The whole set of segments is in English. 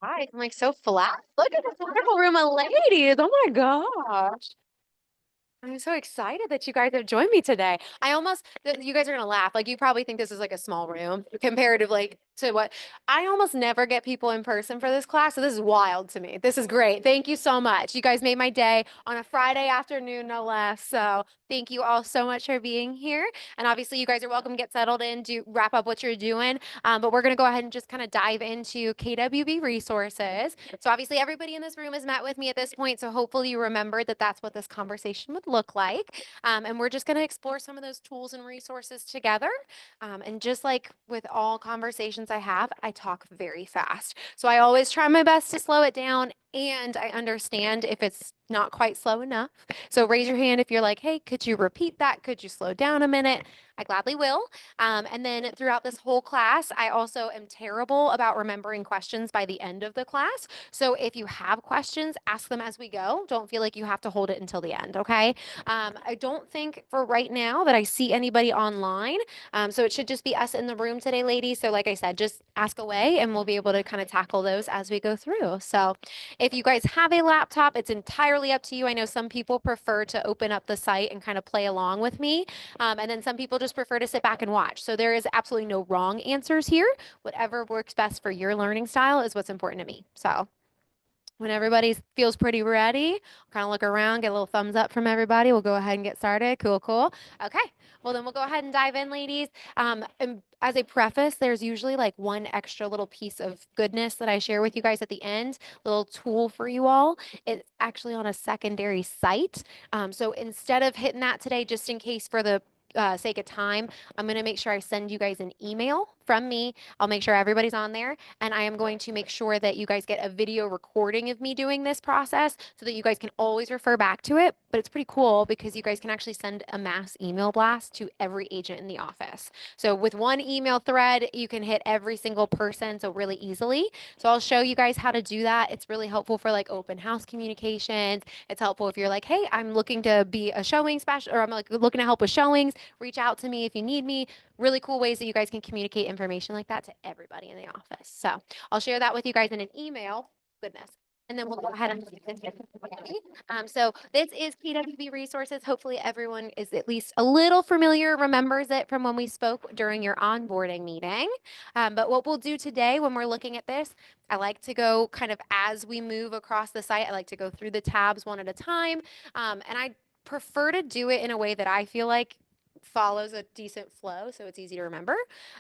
Hi, I'm like so flat. Look at this wonderful room of ladies. Oh my gosh. I'm so excited that you guys have joined me today. You guys are gonna laugh. Like you probably think this is like a small room comparative like to what I almost never get people in person for this class. So this is wild to me. This is great. Thank you so much. You guys made my day on a Friday afternoon, no less. So thank you all so much for being here. And obviously you guys are welcome to get settled in, do wrap up what you're doing. But we're gonna go ahead and just kind of dive into KWB resources. So obviously everybody in this room has met with me at this point. So hopefully you remembered that that's what this conversation would look like. And we're just going to explore some of those tools and resources together. And just like with all conversations I have, I talk very fast. So I always try my best to slow it down. And I understand if it's not quite slow enough. So raise your hand if you're like, hey, could you repeat that? Could you slow down a minute? I gladly will. And then throughout this whole class, I also am terrible about remembering questions by the end of the class. So if you have questions, ask them as we go. Don't feel like you have to hold it until the end, okay? I don't think for right now that I see anybody online. So it should just be us in the room today, ladies. So like I said, just ask away and we'll be able to kind of tackle those as we go through. So if you guys have a laptop, it's entirely up to you. I know some people prefer to open up the site and kind of play along with me. And then some people just prefer to sit back and watch. So there is absolutely no wrong answers here. Whatever works best for your learning style is what's important to me. So when everybody feels pretty ready, kind of look around, get a little thumbs up from everybody. We'll go ahead and get started. Cool, cool. Okay. Well, then we'll go ahead and dive in, ladies. And as a preface, there's usually like one extra little piece of goodness that I share with you guys at the end, little tool for you all. It's actually on a secondary site. So instead of hitting that today, just in case for the sake of time, I'm going to make sure I send you guys an email from me. I'll make sure everybody's on there. And I am going to make sure that you guys get a video recording of me doing this process so that you guys can always refer back to it. But it's pretty cool because you guys can actually send a mass email blast to every agent in the office. So with one email thread, you can hit every single person so really easily. So I'll show you guys how to do that. It's really helpful for like open house communications. It's helpful if you're like, hey, I'm looking to be a showing special or I'm like looking to help with showings. Reach out to me if you need me. Really cool ways that you guys can communicate information like that to everybody in the office. So I'll share that with you guys in an email. Goodness. And then we'll go ahead and so this is KWB resources. Hopefully everyone is at least a little familiar, remembers it from when we spoke during your onboarding meeting. But what we'll do today when we're looking at this, I like to go kind of as we move across the site, I like to go through the tabs one at a time. And I prefer to do it in a way that I feel like follows a decent flow so it's easy to remember.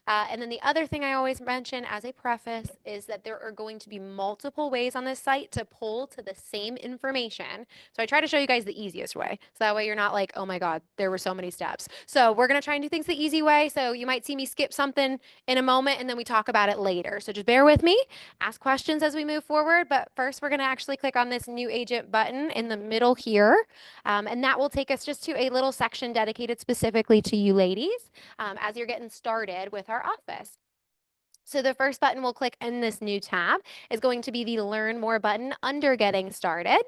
And then the other thing I always mention as a preface is that there are going to be multiple ways on this site to pull to the same information. So I try to show you guys the easiest way. So that way you're not like, oh my God, there were so many steps. So we're going to try and do things the easy way. So you might see me skip something in a moment and then we talk about it later. So just bear with me, ask questions as we move forward. But first, we're going to actually click on this new agent button in the middle here. And that will take us just to a little section dedicated specifically to you ladies as you're getting started with our office. So the first button we'll click in this new tab is going to be the Learn More button under Getting Started.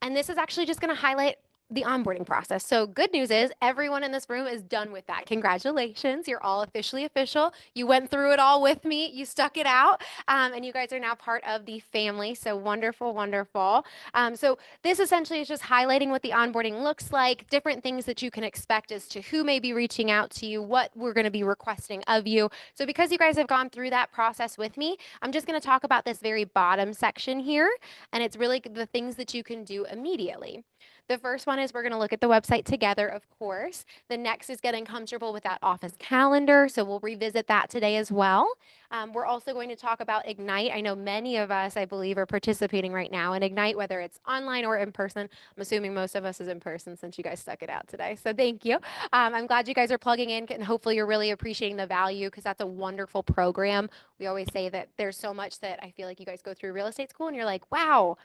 And this is actually just going to highlight the onboarding process. So good news is everyone in this room is done with that. Congratulations. You're all officially official. You went through it all with me. You stuck it out. And you guys are now part of the family. So wonderful, wonderful. So this essentially is just highlighting what the onboarding looks like, different things that you can expect as to who may be reaching out to you, what we're going to be requesting of you. So because you guys have gone through that process with me, I'm just going to talk about this very bottom section here. And it's really the things that you can do immediately. The first one is we're going to look at the website together, of course. The next is getting comfortable with that office calendar. So we'll revisit that today as well. We're also going to talk about Ignite. I know many of us, I believe, are participating right now in Ignite, whether it's online or in person. I'm assuming most of us is in person since you guys stuck it out today. So thank you. I'm glad you guys are plugging in and hopefully you're really appreciating the value because that's a wonderful program. We always say that there's so much that I feel like you guys go through real estate school and you're like, wow,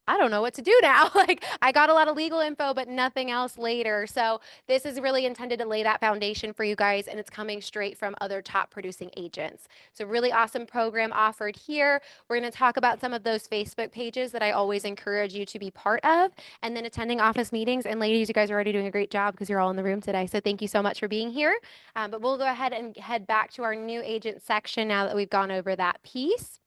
I don't know what to do now. Like I got a lot of legal info, but nothing else later. So this is really intended to lay that foundation for you guys, and it's coming straight from other top producing agents. So really awesome program offered here. We're going to talk about some of those Facebook pages that I always encourage you to be part of, and then attending office meetings. And ladies, you guys are already doing a great job because you're all in the room today. So thank you so much for being here. But we'll go ahead and head back to our new agent section now that we've gone over that piece.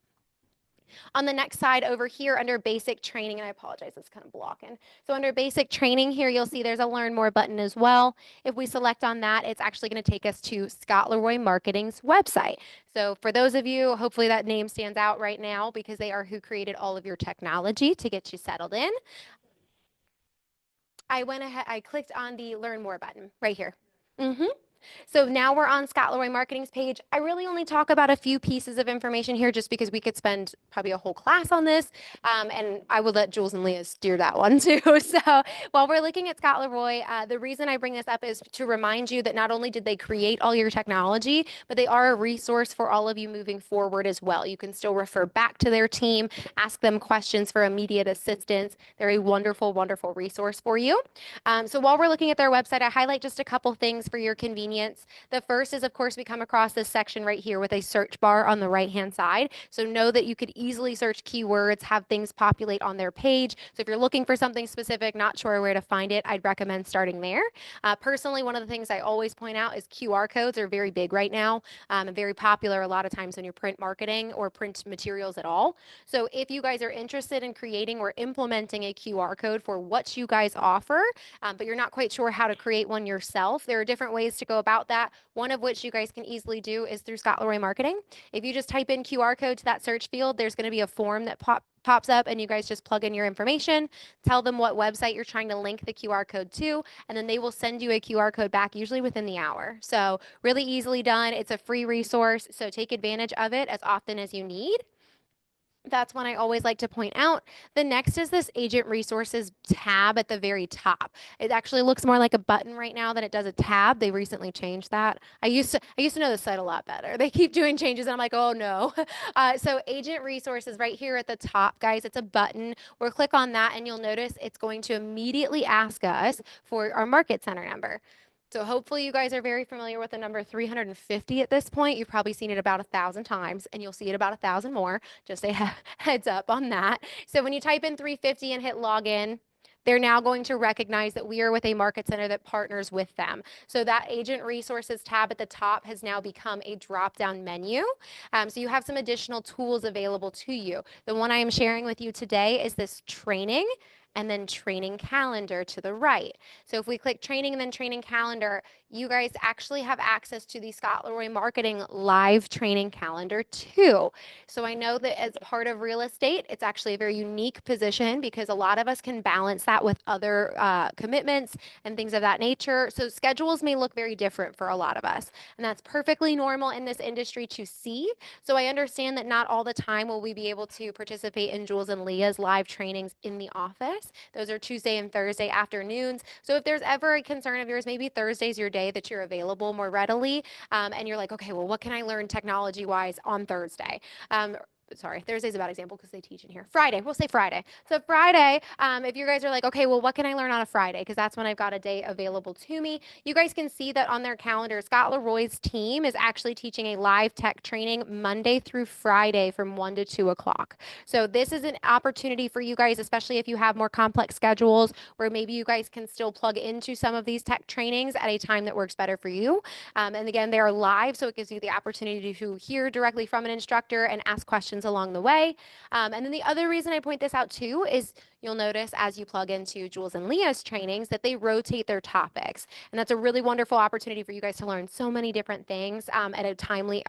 On the next side over here under basic training, and I apologize, it's kind of blocking. So under basic training here, you'll see there's a learn more button as well. If we select on that, it's actually going to take us to Scott Leroy Marketing's website. So for those of you, hopefully that name stands out right now because they are who created all of your technology to get you settled in. I went ahead, I clicked on the learn more button right here. So now we're on Scott Leroy Marketing's page. I really only talk about a few pieces of information here just because we could spend probably a whole class on this. And I would let Jules and Leah steer that one too. So while we're looking at Scott Leroy, the reason I bring this up is to remind you that not only did they create all your technology, but they are a resource for all of you moving forward as well. You can still refer back to their team, ask them questions for immediate assistance. They're a wonderful, wonderful resource for you. So while we're looking at their website, I highlight just a couple things for your convenience. The first is, of course, we come across this section right here with a search bar on the right-hand side. So know that you could easily search keywords, have things populate on their page. So if you're looking for something specific, not sure where to find it, I'd recommend starting there. Personally, one of the things I always point out is QR codes are very big right now and very popular a lot of times when you're print marketing or print materials at all. So if you guys are interested in creating or implementing a QR code for what you guys offer, but you're not quite sure how to create one yourself, there are different ways to go about that. One of which you guys can easily do is through Scott Leroy Marketing. If you just type in QR code to that search field, there's going to be a form that pops up and you guys just plug in your information, tell them what website you're trying to link the QR code to, and then they will send you a QR code back usually within the hour. So really easily done. It's a free resource, so take advantage of it as often as you need. That's one I always like to point out. The next is this agent resources tab at the very top. It actually looks more like a button right now than it does a tab. They recently changed that. I used to know the site a lot better. They keep doing changes and I'm like, oh no. So agent resources right here at the top, guys, it's a button. We'll click on that and you'll notice it's going to immediately ask us for our market center number. So hopefully you guys are very familiar with the number 350 at this point. You've probably seen it about 1,000 times and you'll see it about 1,000 more. Just a heads up on that. So when you type in 350 and hit login, they're now going to recognize that we are with a market center that partners with them. So that agent resources tab at the top has now become a drop-down menu. So you have some additional tools available to you. The one I am sharing with you today is this training and then training calendar to the right. So if we click training and then training calendar, you guys actually have access to the Scott Leroy Marketing live training calendar too. So I know that as part of real estate, it's actually a very unique position because a lot of us can balance that with other commitments and things of that nature. So schedules may look very different for a lot of us, and that's perfectly normal in this industry to see. So I understand that not all the time will we be able to participate in Jules and Leah's live trainings in the office. Those are Tuesday and Thursday afternoons. So if there's ever a concern of yours, maybe Thursday's your day that you're available more readily, and you're like, okay, well, what can I learn technology-wise on Thursday? Sorry, Thursday's a bad example because they teach in here. Friday, we'll say Friday. So Friday, if you guys are like, okay, well, what can I learn on a Friday? Because that's when I've got a day available to me. You guys can see that on their calendar, Scott Leroy's team is actually teaching a live tech training Monday through Friday from 1 to 2 o'clock. So this is an opportunity for you guys, especially if you have more complex schedules where maybe you guys can still plug into some of these tech trainings at a time that works better for you. And again, they are live, so it gives you the opportunity to hear directly from an instructor and ask questions along the way. And then the other reason I point this out too is you'll notice as you plug into Jules and Leah's trainings that they rotate their topics. And that's a really wonderful opportunity for you guys to learn so many different things at a timely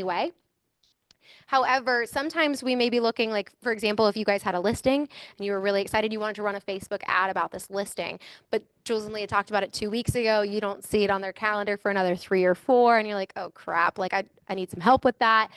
way. However, sometimes we may be looking like, for example, if you guys had a listing and you were really excited, you wanted to run a Facebook ad about this listing, but Jules and Leah talked about it 2 weeks ago. You don't see it on their calendar for another 3 or 4, and you're like, oh crap, like I need some help with that.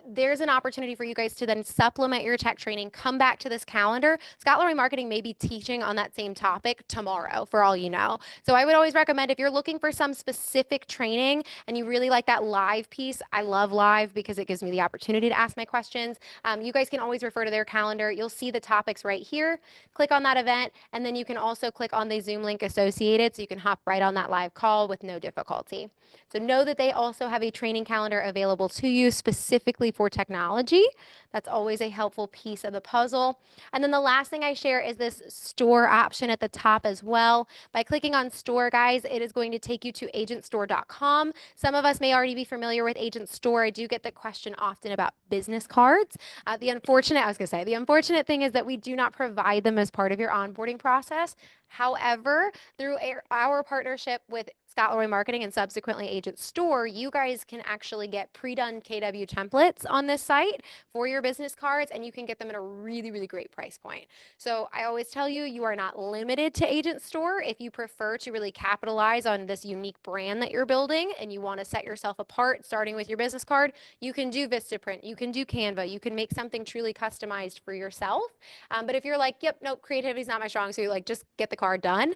There's an opportunity for you guys to then supplement your tech training, come back to this calendar. Scott Leroy Marketing may be teaching on that same topic tomorrow, for all you know. So I would always recommend if you're looking for some specific training and you really like that live piece, I love live because it gives me the opportunity to ask my questions. You guys can always refer to their calendar. You'll see the topics right here. Click on that event, and then you can also click on the Zoom link associated, so you can hop right on that live call with no difficulty. So know that they also have a training calendar available to you specifically for technology. That's always a helpful piece of the puzzle. And then the last thing I share is this store option at the top as well. By clicking on store, guys, it is going to take you to agentstore.com. Some of us may already be familiar with Agent Store. I do get the question often about business cards. The unfortunate thing is that we do not provide them as part of your onboarding process. However, through our partnership with Scott Leroy Marketing and subsequently Agent Store, you guys can actually get pre-done KW templates on this site for your business cards, and you can get them at a really, really great price point. So I always tell you, you are not limited to Agent Store. If you prefer to really capitalize on this unique brand that you're building and you want to set yourself apart, starting with your business card, you can do Vistaprint, you can do Canva, you can make something truly customized for yourself. But if you're like, yep, nope, creativity is not my strong suit, like just get the card done,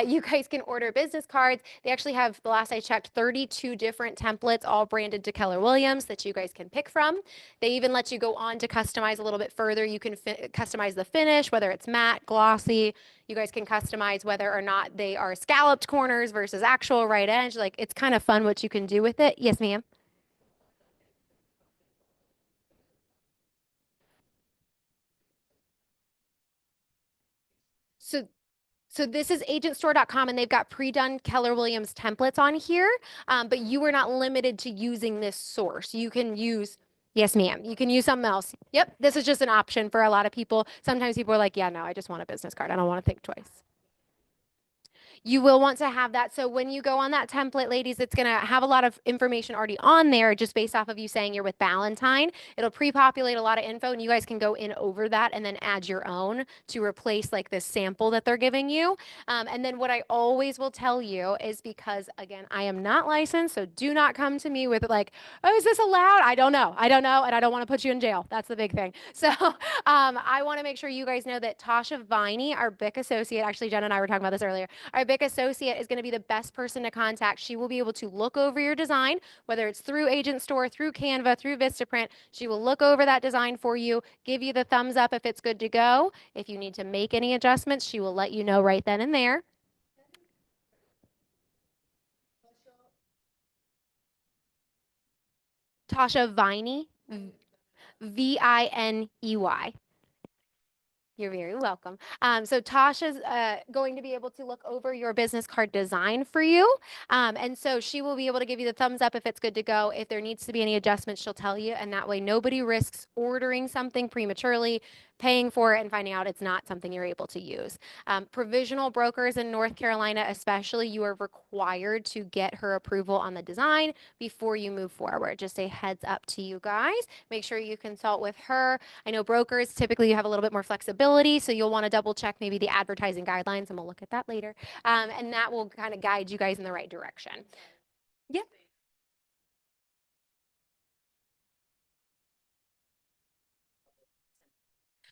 you guys can order business cards. They actually have, the last I checked, 32 different templates, all branded to Keller Williams, that you guys can pick from. They even let you go on to customize a little bit further. You can customize the finish, whether it's matte, glossy. You guys can customize whether or not they are scalloped corners versus actual right edge. Like, it's kind of fun what you can do with it. Yes, ma'am. So So this is agentstore.com, and they've got pre-done Keller Williams templates on here, but you are not limited to using this source. You can use, yes, ma'am, you can use something else. Yep, this is just an option for a lot of people. Sometimes people are like, yeah, no, I just want a business card. I don't want to think twice. You will want to have that. So when you go on that template, ladies, it's going to have a lot of information already on there just based off of you saying you're with Ballantyne. It'll pre-populate a lot of info, and you guys can go in over that and then add your own to replace like this sample that they're giving you. And then what I always will tell you is, because again, I am not licensed, so do not come to me with like, oh, is this allowed? I don't know. I don't know. And I don't want to put you in jail. That's the big thing. So I want to make sure you guys know that Tasha Viney, our BIC associate, actually, Jen and I were talking about this earlier. Our BIC associate is going to be the best person to contact. She will be able to look over your design, whether it's through Agent Store, through Canva, through Vistaprint. She will look over that design for you, give you the thumbs up if it's good to go. If you need to make any adjustments, she will let you know right then and there. Tasha Viney, Viney. You're very welcome. So Tasha's going to be able to look over your business card design for you. And so she will be able to give you the thumbs up if it's good to go. If there needs to be any adjustments, she'll tell you. And that way nobody risks ordering something prematurely, paying for it, and finding out it's not something you're able to use. Provisional brokers in North Carolina, especially, you are required to get her approval on the design before you move forward. Just a heads up to you guys. Make sure you consult with her. I know brokers, typically you have a little bit more flexibility, so you'll want to double check maybe the advertising guidelines, and we'll look at that later. And that will kind of guide you guys in the right direction. Yeah.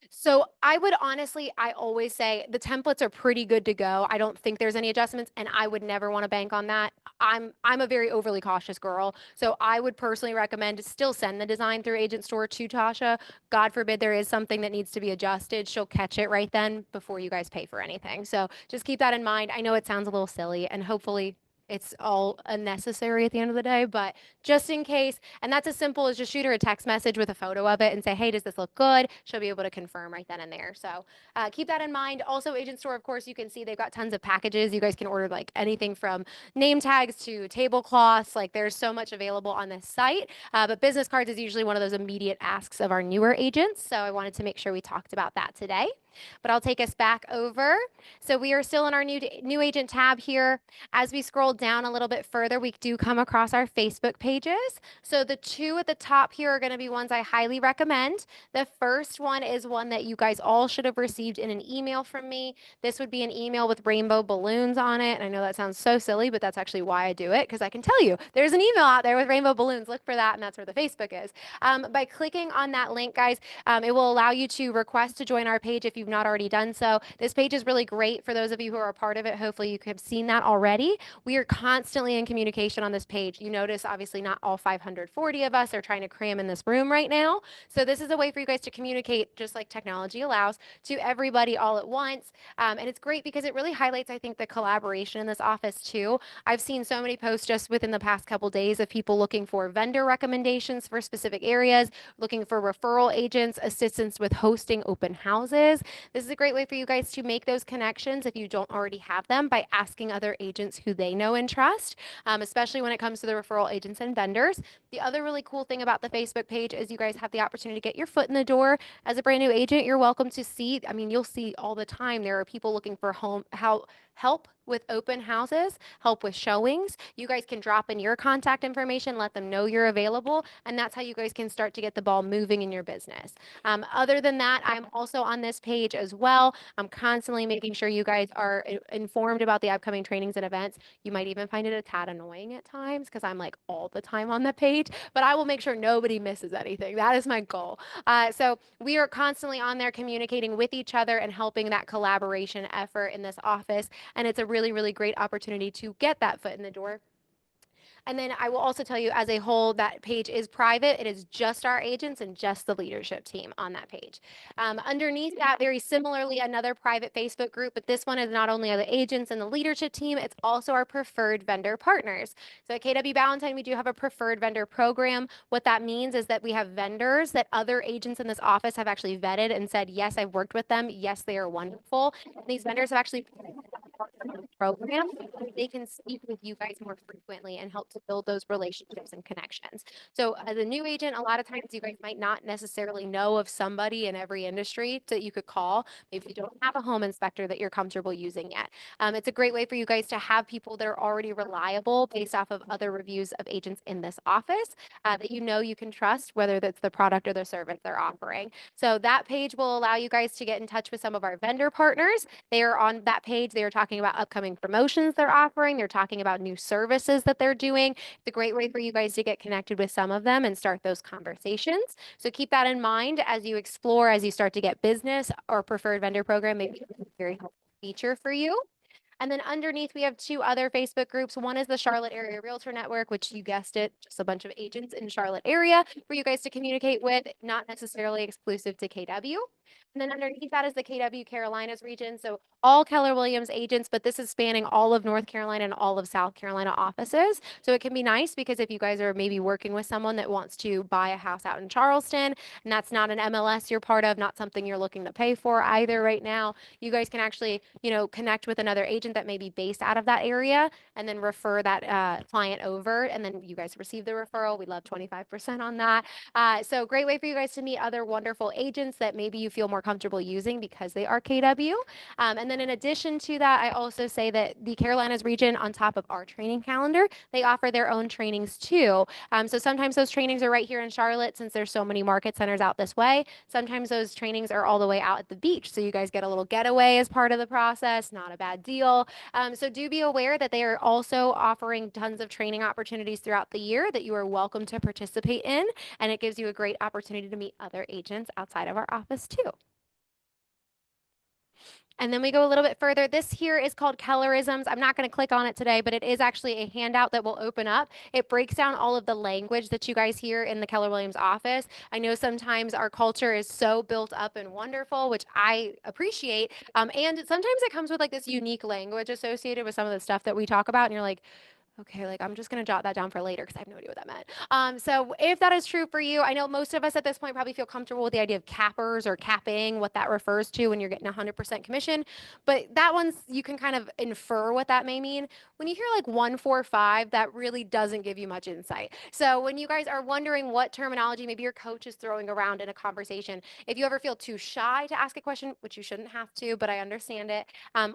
So I would honestly, I always say the templates are pretty good to go. I don't think there's any adjustments, and I would never want to bank on that. I'm a very overly cautious girl, so I would personally recommend to still send the design through Agent Store to Tasha. God forbid there is something that needs to be adjusted, she'll catch it right then before you guys pay for anything. So just keep that in mind. I know it sounds a little silly, and hopefully it's all unnecessary at the end of the day, but just in case. And that's as simple as just shoot her a text message with a photo of it and say, hey, does this look good? She'll be able to confirm right then and there. So keep that in mind. Also, Agent Store, of course, you can see they've got tons of packages. You guys can order like anything from name tags to tablecloths. Like, there's so much available on this site. But business cards is usually one of those immediate asks of our newer agents. So I wanted to make sure we talked about that today. But I'll take us back over. So we are still in our new agent tab here. As we scroll down a little bit further, we do come across our Facebook pages. So the two at the top here are going to be ones I highly recommend. The first one is one that you guys all should have received in an email from me. This would be an email with rainbow balloons on it. And I know that sounds so silly, but that's actually why I do it, because I can tell you there's an email out there with rainbow balloons. Look for that, and that's where the Facebook is. By clicking on that link, guys, it will allow you to request to join our page if you've you've not already done so. This page is really great for those of you who are a part of it. Hopefully you have seen that already. We are constantly in communication on this page. You notice, obviously, not all 540 of us are trying to cram in this room right now. So this is a way for you guys to communicate, just like technology allows, to everybody all at once. And it's great because it really highlights, I think, the collaboration in this office too. I've seen so many posts just within the past couple days of people looking for vendor recommendations for specific areas, looking for referral agents, assistance with hosting open houses. This is a great way for you guys to make those connections if you don't already have them by asking other agents who they know and trust, especially when it comes to the referral agents and vendors. The other really cool thing about the Facebook page is you guys have the opportunity to get your foot in the door. As a brand new agent, you're welcome to see, I mean, you'll see all the time, there are people looking for help with open houses, help with showings. You guys can drop in your contact information, let them know you're available, and that's how you guys can start to get the ball moving in your business. Other than that, I'm also on this page as well. I'm constantly making sure you guys are informed about the upcoming trainings and events. You might even find it a tad annoying at times because I'm like all the time on the page, but I will make sure nobody misses anything. That is my goal. So we are constantly on there communicating with each other and helping that collaboration effort in this office. And it's a really, really great opportunity to get that foot in the door. And then I will also tell you, as a whole, that page is private. It is just our agents and just the leadership team on that page. Underneath that, very similarly, another private Facebook group, but this one is not only the agents and the leadership team, it's also our preferred vendor partners. So at KW Ballantyne, we do have a preferred vendor program. What that means is that we have vendors that other agents in this office have actually vetted and said, yes, I've worked with them. Yes, they are wonderful. And these vendors have actually program, they can speak with you guys more frequently and help to build those relationships and connections. So as a new agent, a lot of times you guys might not necessarily know of somebody in every industry that you could call. Maybe you don't have a home inspector that you're comfortable using yet. It's a great way for you guys to have people that are already reliable based off of other reviews of agents in this office that you know you can trust, whether that's the product or the service they're offering. So that page will allow you guys to get in touch with some of our vendor partners. They are on that page. They are talking about upcoming promotions they're offering. They're talking about new services that they're doing. It's a great way for you guys to get connected with some of them and start those conversations. So keep that in mind as you explore, as you start to get business or preferred vendor program, maybe a very helpful feature for you. And then underneath, we have two other Facebook groups. One is the Charlotte Area Realtor Network, which you guessed it, just a bunch of agents in Charlotte area for you guys to communicate with, not necessarily exclusive to KW. And then underneath that is the KW Carolinas region. So all Keller Williams agents, but this is spanning all of North Carolina and all of South Carolina offices. So it can be nice because if you guys are maybe working with someone that wants to buy a house out in Charleston, and that's not an MLS you're part of, not something you're looking to pay for either right now, you guys can actually, connect with another agent that may be based out of that area and then refer that client over. And then you guys receive the referral. We love 25% on that. So great way for you guys to meet other wonderful agents that maybe you feel more comfortable using because they are KW. And then in addition to that, I also say that the Carolinas region, on top of our training calendar, they offer their own trainings too. So sometimes those trainings are right here in Charlotte since there's so many market centers out this way. Sometimes those trainings are all the way out at the beach. So you guys get a little getaway as part of the process. Not a bad deal. So do be aware that they are also offering tons of training opportunities throughout the year that you are welcome to participate in. And it gives you a great opportunity to meet other agents outside of our office too. And then we go a little bit further. This here is called Kellerisms. I'm not going to click on it today, but it is actually a handout that will open up. It breaks down all of the language that you guys hear in the Keller Williams office. I know sometimes our culture is so built up and wonderful, which I appreciate. And sometimes it comes with like this unique language associated with some of the stuff that we talk about. And you're like, okay, like I'm just going to jot that down for later because I have no idea what that meant. So if that is true for you, I know most of us at this point probably feel comfortable with the idea of cappers or capping, what that refers to when you're getting 100% commission. But that one's, you can kind of infer what that may mean. When you hear like 145, that really doesn't give you much insight. So when you guys are wondering what terminology maybe your coach is throwing around in a conversation, if you ever feel too shy to ask a question, which you shouldn't have to, but I understand it,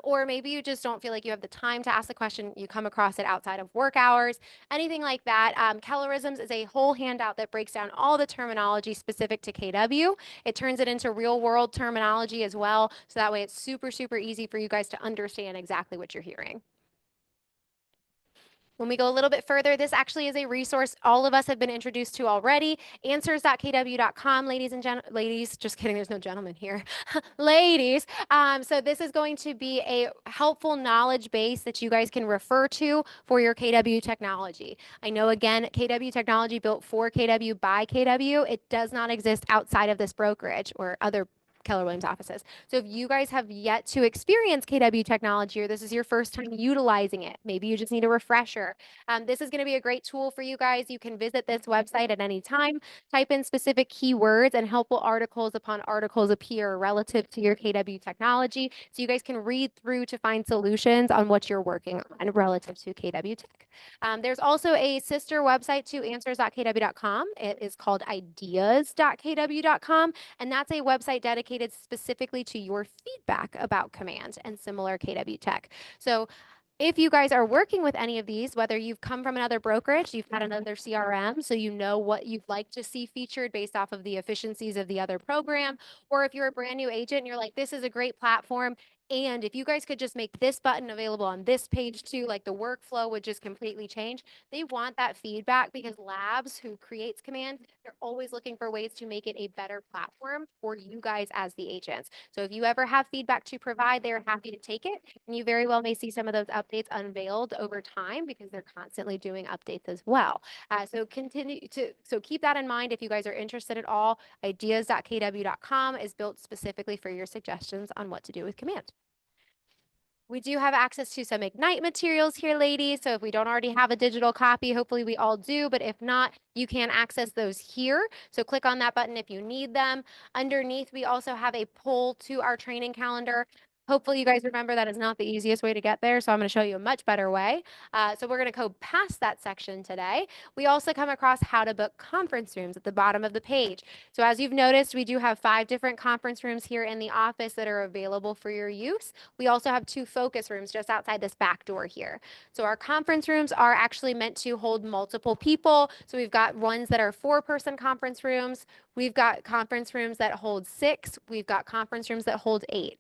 or maybe you just don't feel like you have the time to ask the question, you come across it outside of work hours, anything like that. Kellerisms is a whole handout that breaks down all the terminology specific to KW. It turns it into real world terminology as well. So that way it's super, super easy for you guys to understand exactly what you're hearing. When we go a little bit further, this actually is a resource all of us have been introduced to already. Answers.kw.com, ladies and ladies, just kidding, there's no gentlemen here. Ladies. So this is going to be a helpful knowledge base that you guys can refer to for your KW technology. I know, again, KW technology built for KW by KW. It does not exist outside of this brokerage or other Keller Williams offices. So if you guys have yet to experience KW technology, or this is your first time utilizing it, maybe you just need a refresher, this is going to be a great tool for you guys. You can visit this website at any time, type in specific keywords, and helpful articles upon articles appear relative to your KW technology. So you guys can read through to find solutions on what you're working on relative to KW Tech. There's also a sister website to answers.kw.com. It is called ideas.kw.com, and that's a website dedicated specifically to your feedback about Command and similar KW Tech. So if you guys are working with any of these, whether you've come from another brokerage, you've had another CRM, so you know what you'd like to see featured based off of the efficiencies of the other program, or if you're a brand new agent and you're like, this is a great platform, and if you guys could just make this button available on this page too, like the workflow would just completely change. They want that feedback because Labs, who creates Command, they're always looking for ways to make it a better platform for you guys as the agents. So if you ever have feedback to provide, they're happy to take it. And you very well may see some of those updates unveiled over time because they're constantly doing updates as well. So keep that in mind if you guys are interested at all. Ideas.kw.com is built specifically for your suggestions on what to do with Command. We do have access to some Ignite materials here, ladies. So if we don't already have a digital copy, hopefully we all do. But if not, you can access those here. So click on that button if you need them. Underneath, we also have a poll to our training calendar. Hopefully you guys remember that is not the easiest way to get there. So I'm going to show you a much better way. So we're going to go past that section today. We also come across how to book conference rooms at the bottom of the page. So as you've noticed, we do have 5 different conference rooms here in the office that are available for your use. We also have 2 focus rooms just outside this back door here. So our conference rooms are actually meant to hold multiple people. So we've got ones that are 4-person conference rooms. We've got conference rooms that hold 6. We've got conference rooms that hold 8.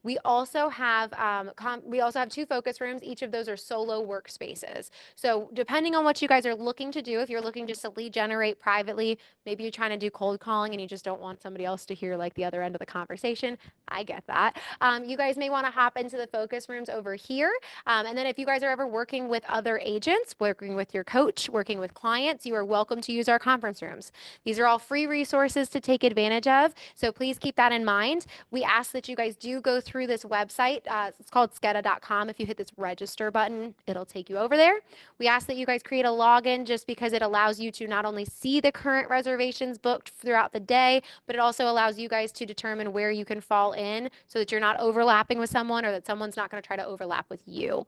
We also have 2 focus rooms. Each of those are solo workspaces. So depending on what you guys are looking to do, if you're looking just to lead generate privately, maybe you're trying to do cold calling and you just don't want somebody else to hear like the other end of the conversation. I get that. You guys may want to hop into the focus rooms over here. And then if you guys are ever working with other agents, working with your coach, working with clients, you are welcome to use our conference rooms. These are all free resources to take advantage of. So please keep that in mind. We ask that you guys do go through this website. It's called skeda.com. If you hit this register button, it'll take you over there. We ask that you guys create a login just because it allows you to not only see the current reservations booked throughout the day, but it also allows you guys to determine where you can fall in so that you're not overlapping with someone or that someone's not going to try to overlap with you.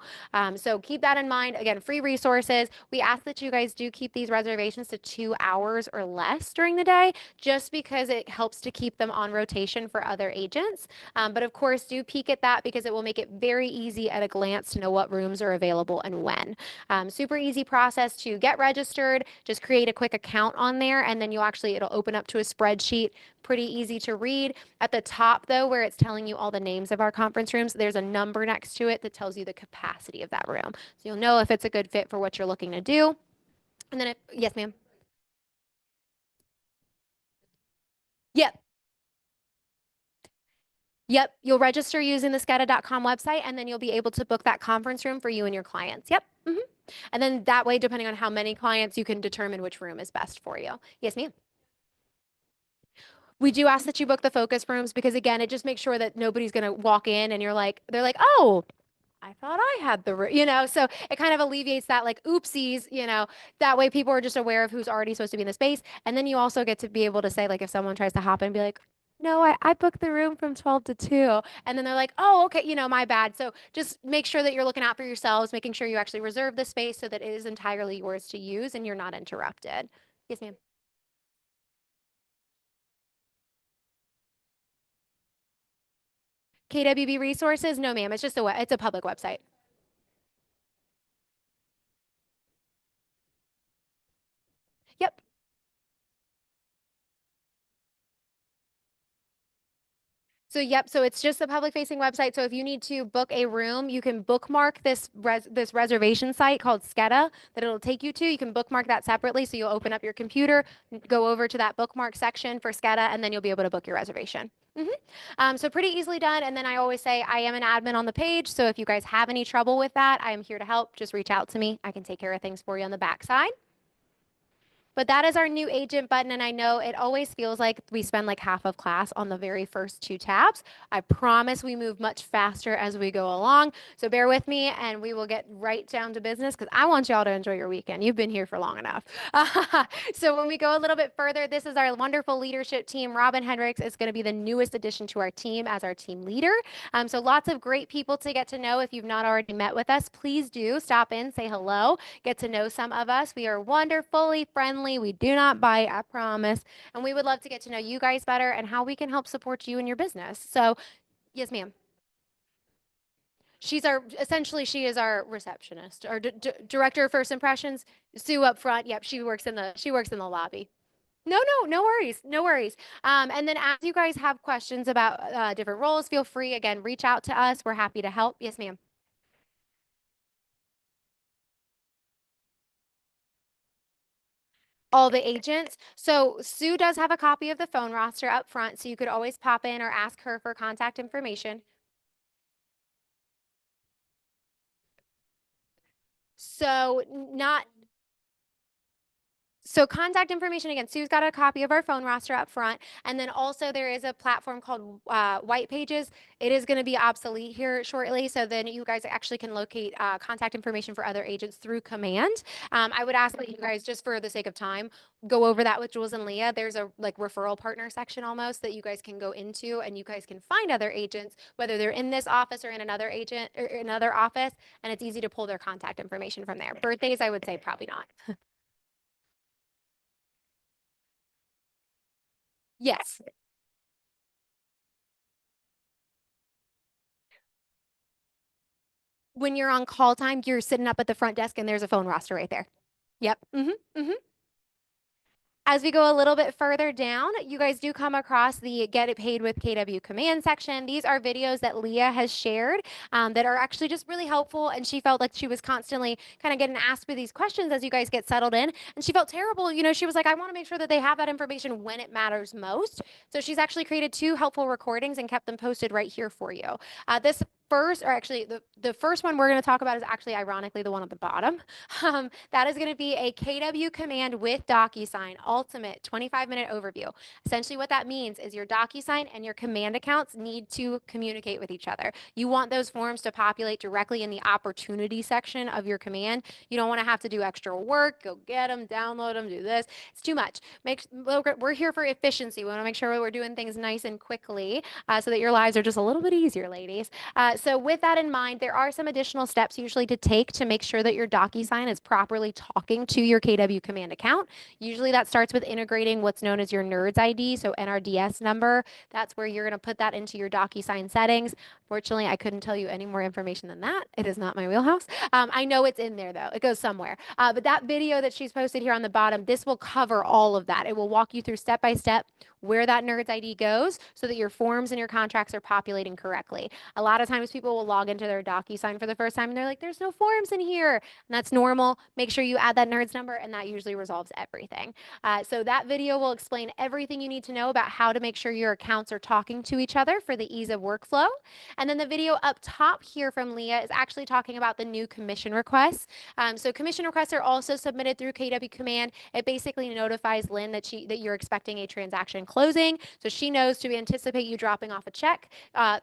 So keep that in mind. Again, free resources. We ask that you guys do keep these reservations to 2 hours or less during the day, just because it helps to keep them on rotation for other agents. But of course, do peek at that because it will make it very easy at a glance to know what rooms are available and when. Super easy process to get registered. Just create a quick account on there, and then it'll open up to a spreadsheet. Pretty easy to read. At the top, though, where it's telling you all the names of our conference rooms, there's a number next to it that tells you the capacity of that room. So you'll know if it's a good fit for what you're looking to do. And then, yes, ma'am. Yep. Yep, you'll register using the skeda.com website, and then you'll be able to book that conference room for you and your clients. Yep. And then that way, depending on how many clients, you can determine which room is best for you. Yes, ma'am. We do ask that you book the focus rooms because, again, it just makes sure that nobody's going to walk in and they're like, oh, I thought I had the room, so it kind of alleviates that like oopsies, that way people are just aware of who's already supposed to be in the space. And then you also get to be able to say, like, if someone tries to hop in and be like, no, I booked the room from 12 to 2. And then they're like, oh, okay, my bad. So just make sure that you're looking out for yourselves, making sure you actually reserve the space so that it is entirely yours to use and you're not interrupted. Yes, ma'am. KWB resources? No, ma'am. It's just it's a public website. Yep. So yep, so it's just the public facing website. So if you need to book a room, you can bookmark this reservation site called Sketa that it'll take you to. You can bookmark that separately. So you'll open up your computer, go over to that bookmark section for Sketa, and then you'll be able to book your reservation. So pretty easily done. And then I always say I am an admin on the page. So if you guys have any trouble with that, I am here to help. Just reach out to me. I can take care of things for you on the backside. But that is our new agent button. And I know it always feels like we spend like half of class on the very first two tabs. I promise we move much faster as we go along. So bear with me and we will get right down to business because I want y'all to enjoy your weekend. You've been here for long enough. So when we go a little bit further, this is our wonderful leadership team. Robin Hendricks is going to be the newest addition to our team as our team leader. So lots of great people to get to know. If you've not already met with us, please do stop in, say hello, get to know some of us. We are wonderfully friendly. We do not bite, I promise. And we would love to get to know you guys better and how we can help support you in your business. So, yes, ma'am. Essentially, she is our receptionist, our director of first impressions. Sue up front. Yep, she works in the lobby. No worries, no worries. And then as you guys have questions about different roles, feel free again, reach out to us. We're happy to help. Yes, ma'am. All the agents. So Sue does have a copy of the phone roster up front, so you could always pop in or ask her for contact information. So not So contact information again. Sue's got a copy of our phone roster up front, and then also there is a platform called White Pages. It is going to be obsolete here shortly, so then you guys actually can locate contact information for other agents through command. I would ask that you guys, just for the sake of time, go over that with Jules and Leah. There's a like referral partner section almost that you guys can go into, and you guys can find other agents, whether they're in this office or in another agent or another office, and it's easy to pull their contact information from there. Birthdays, I would say probably not. Yes. When you're on call time, you're sitting up at the front desk and there's a phone roster right there. Yep. As we go a little bit further down, you guys do come across the Get It Paid with KW command section. These are videos that Leah has shared that are actually just really helpful. And she felt like she was constantly kind of getting asked for these questions as you guys get settled in. And she felt terrible. She was like, I want to make sure that they have that information when it matters most. So she's actually created two helpful recordings and kept them posted right here for you. This first, or actually the first one we're going to talk about is actually ironically the one at the bottom. That is going to be a KW command with DocuSign ultimate 25-minute overview. Essentially what that means is your DocuSign and your command accounts need to communicate with each other. You want those forms to populate directly in the opportunity section of your command. You don't want to have to do extra work, go get them, download them, do this. It's too much. We're here for efficiency. We want to make sure we're doing things nice and quickly so that your lives are just a little bit easier, ladies. So with that in mind, there are some additional steps usually to take to make sure that your DocuSign is properly talking to your KW command account. Usually that starts with integrating what's known as your NERDS ID, so NRDS number. That's where you're going to put that into your DocuSign settings. Fortunately, I couldn't tell you any more information than that. It is not my wheelhouse. I know it's in there though. It goes somewhere. But that video that she's posted here on the bottom, this will cover all of that. It will walk you through step by step where that NERDS ID goes so that your forms and your contracts are populating correctly. A lot of times people will log into their DocuSign for the first time and they're like, there's no forms in here. And that's normal. Make sure you add that NERDS number and that usually resolves everything. So that video will explain everything you need to know about how to make sure your accounts are talking to each other for the ease of workflow. And then the video up top here from Leah is actually talking about the new commission requests. So commission requests are also submitted through KW Command. It basically notifies Lynn that you're expecting a transaction closing, so she knows to anticipate you dropping off a check.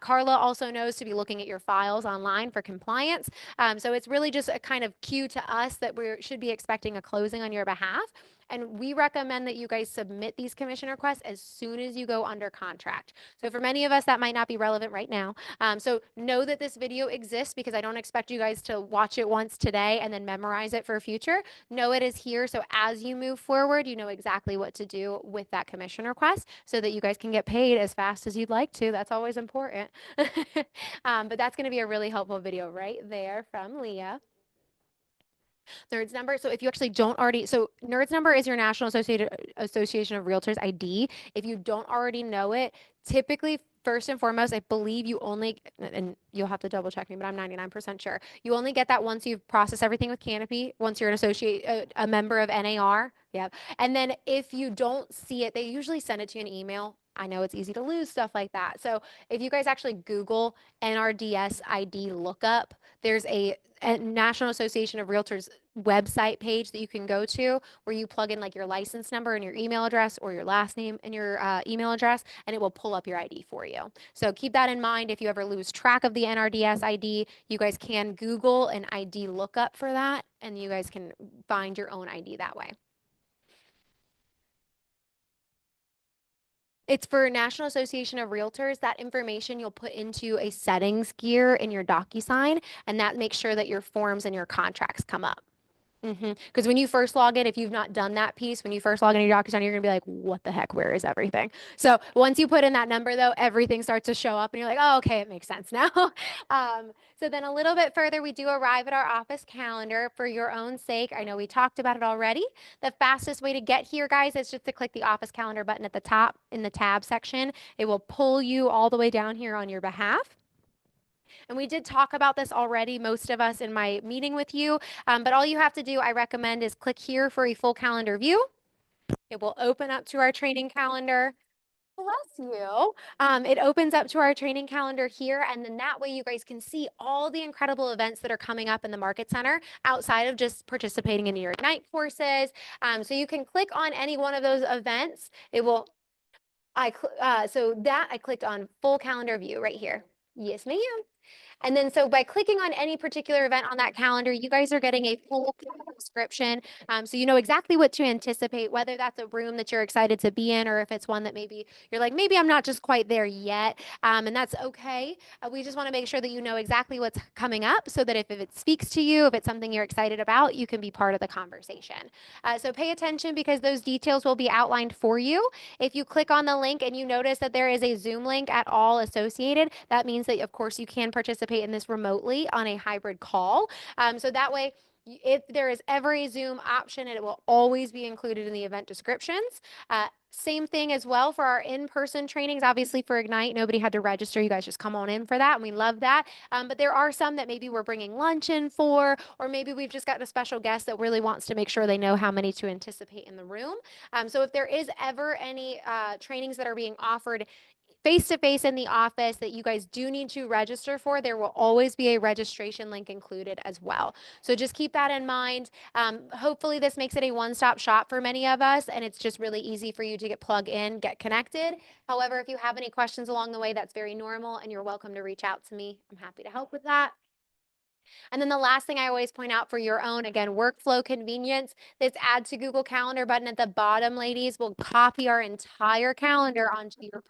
Carla also knows to be looking at your files online for compliance. So it's really just a kind of cue to us that we should be expecting a closing on your behalf. And we recommend that you guys submit these commission requests as soon as you go under contract. So for many of us, that might not be relevant right now. So know that this video exists because I don't expect you guys to watch it once today and then memorize it for future. Know it is here. So as you move forward, you know exactly what to do with that commission request so that you guys can get paid as fast as you'd like to. That's always important. But that's going to be a really helpful video right there from Leah. NERDS number. So if you actually don't already, so NERDS number is your National Association of Realtors ID. If you don't already know it, typically first and foremost, I believe you only, and you'll have to double check me, but I'm 99% sure. You only get that once you've processed everything with Canopy, once you're an associate, a member of NAR. Yeah. And then if you don't see it, they usually send it to you in email. I know it's easy to lose stuff like that. So if you guys actually Google NRDS ID lookup, there's a National Association of Realtors website page that you can go to where you plug in like your license number and your email address or your last name and your email address, and it will pull up your ID for you. So keep that in mind. If you ever lose track of the NRDS ID, you guys can Google an ID lookup for that, and you guys can find your own ID that way. It's for National Association of Realtors. That information you'll put into a settings gear in your DocuSign, and that makes sure that your forms and your contracts come up. Because when you first log in, if you've not done that piece, when you first log in your DocuSign, you're gonna be like, what the heck, where is everything? So once you put in that number though, everything starts to show up and you're like, oh, okay, it makes sense now. So then a little bit further, we do arrive at our office calendar for your own sake. I know we talked about it already. The fastest way to get here, guys, is just to click the office calendar button at the top in the tab section. It will pull you all the way down here on your behalf. And we did talk about this already, most of us in my meeting with you. But all you have to do, I recommend, is click here for a full calendar view. It will open up to our training calendar. Bless you. It opens up to our training calendar here, and then that way you guys can see all the incredible events that are coming up in the Market Center outside of just participating in your Ignite courses. So you can click on any one of those events. It will, so that I clicked on full calendar view right here. Yes, ma'am. And then so by clicking on any particular event on that calendar, you guys are getting a full description. So you know exactly what to anticipate, whether that's a room that you're excited to be in, or if it's one that maybe you're like, maybe I'm not just quite there yet. And that's okay. We just want to make sure that you know exactly what's coming up so that if it speaks to you, if it's something you're excited about, you can be part of the conversation. So pay attention because those details will be outlined for you. If you click on the link and you notice that there is a Zoom link at all associated, that means that, of course, you can participate in this remotely on a hybrid call. So that way, if there is ever a Zoom option, it will always be included in the event descriptions. Same thing as well for our in-person trainings. Obviously for Ignite, nobody had to register. You guys just come on in for that, and we love that. But there are some that maybe we're bringing lunch in for, or maybe we've just got a special guest that really wants to make sure they know how many to anticipate in the room. So if there is ever any trainings that are being offered face to face in the office that you guys do need to register for, there will always be a registration link included as well. So just keep that in mind. Hopefully this makes it a one-stop shop for many of us, and it's just really easy for you to get plugged in, get connected. However, if you have any questions along the way, that's very normal, and you're welcome to reach out to me. I'm happy to help with that. And then the last thing I always point out for your own, again, workflow convenience, this add to Google Calendar button at the bottom, ladies, will copy our entire calendar onto your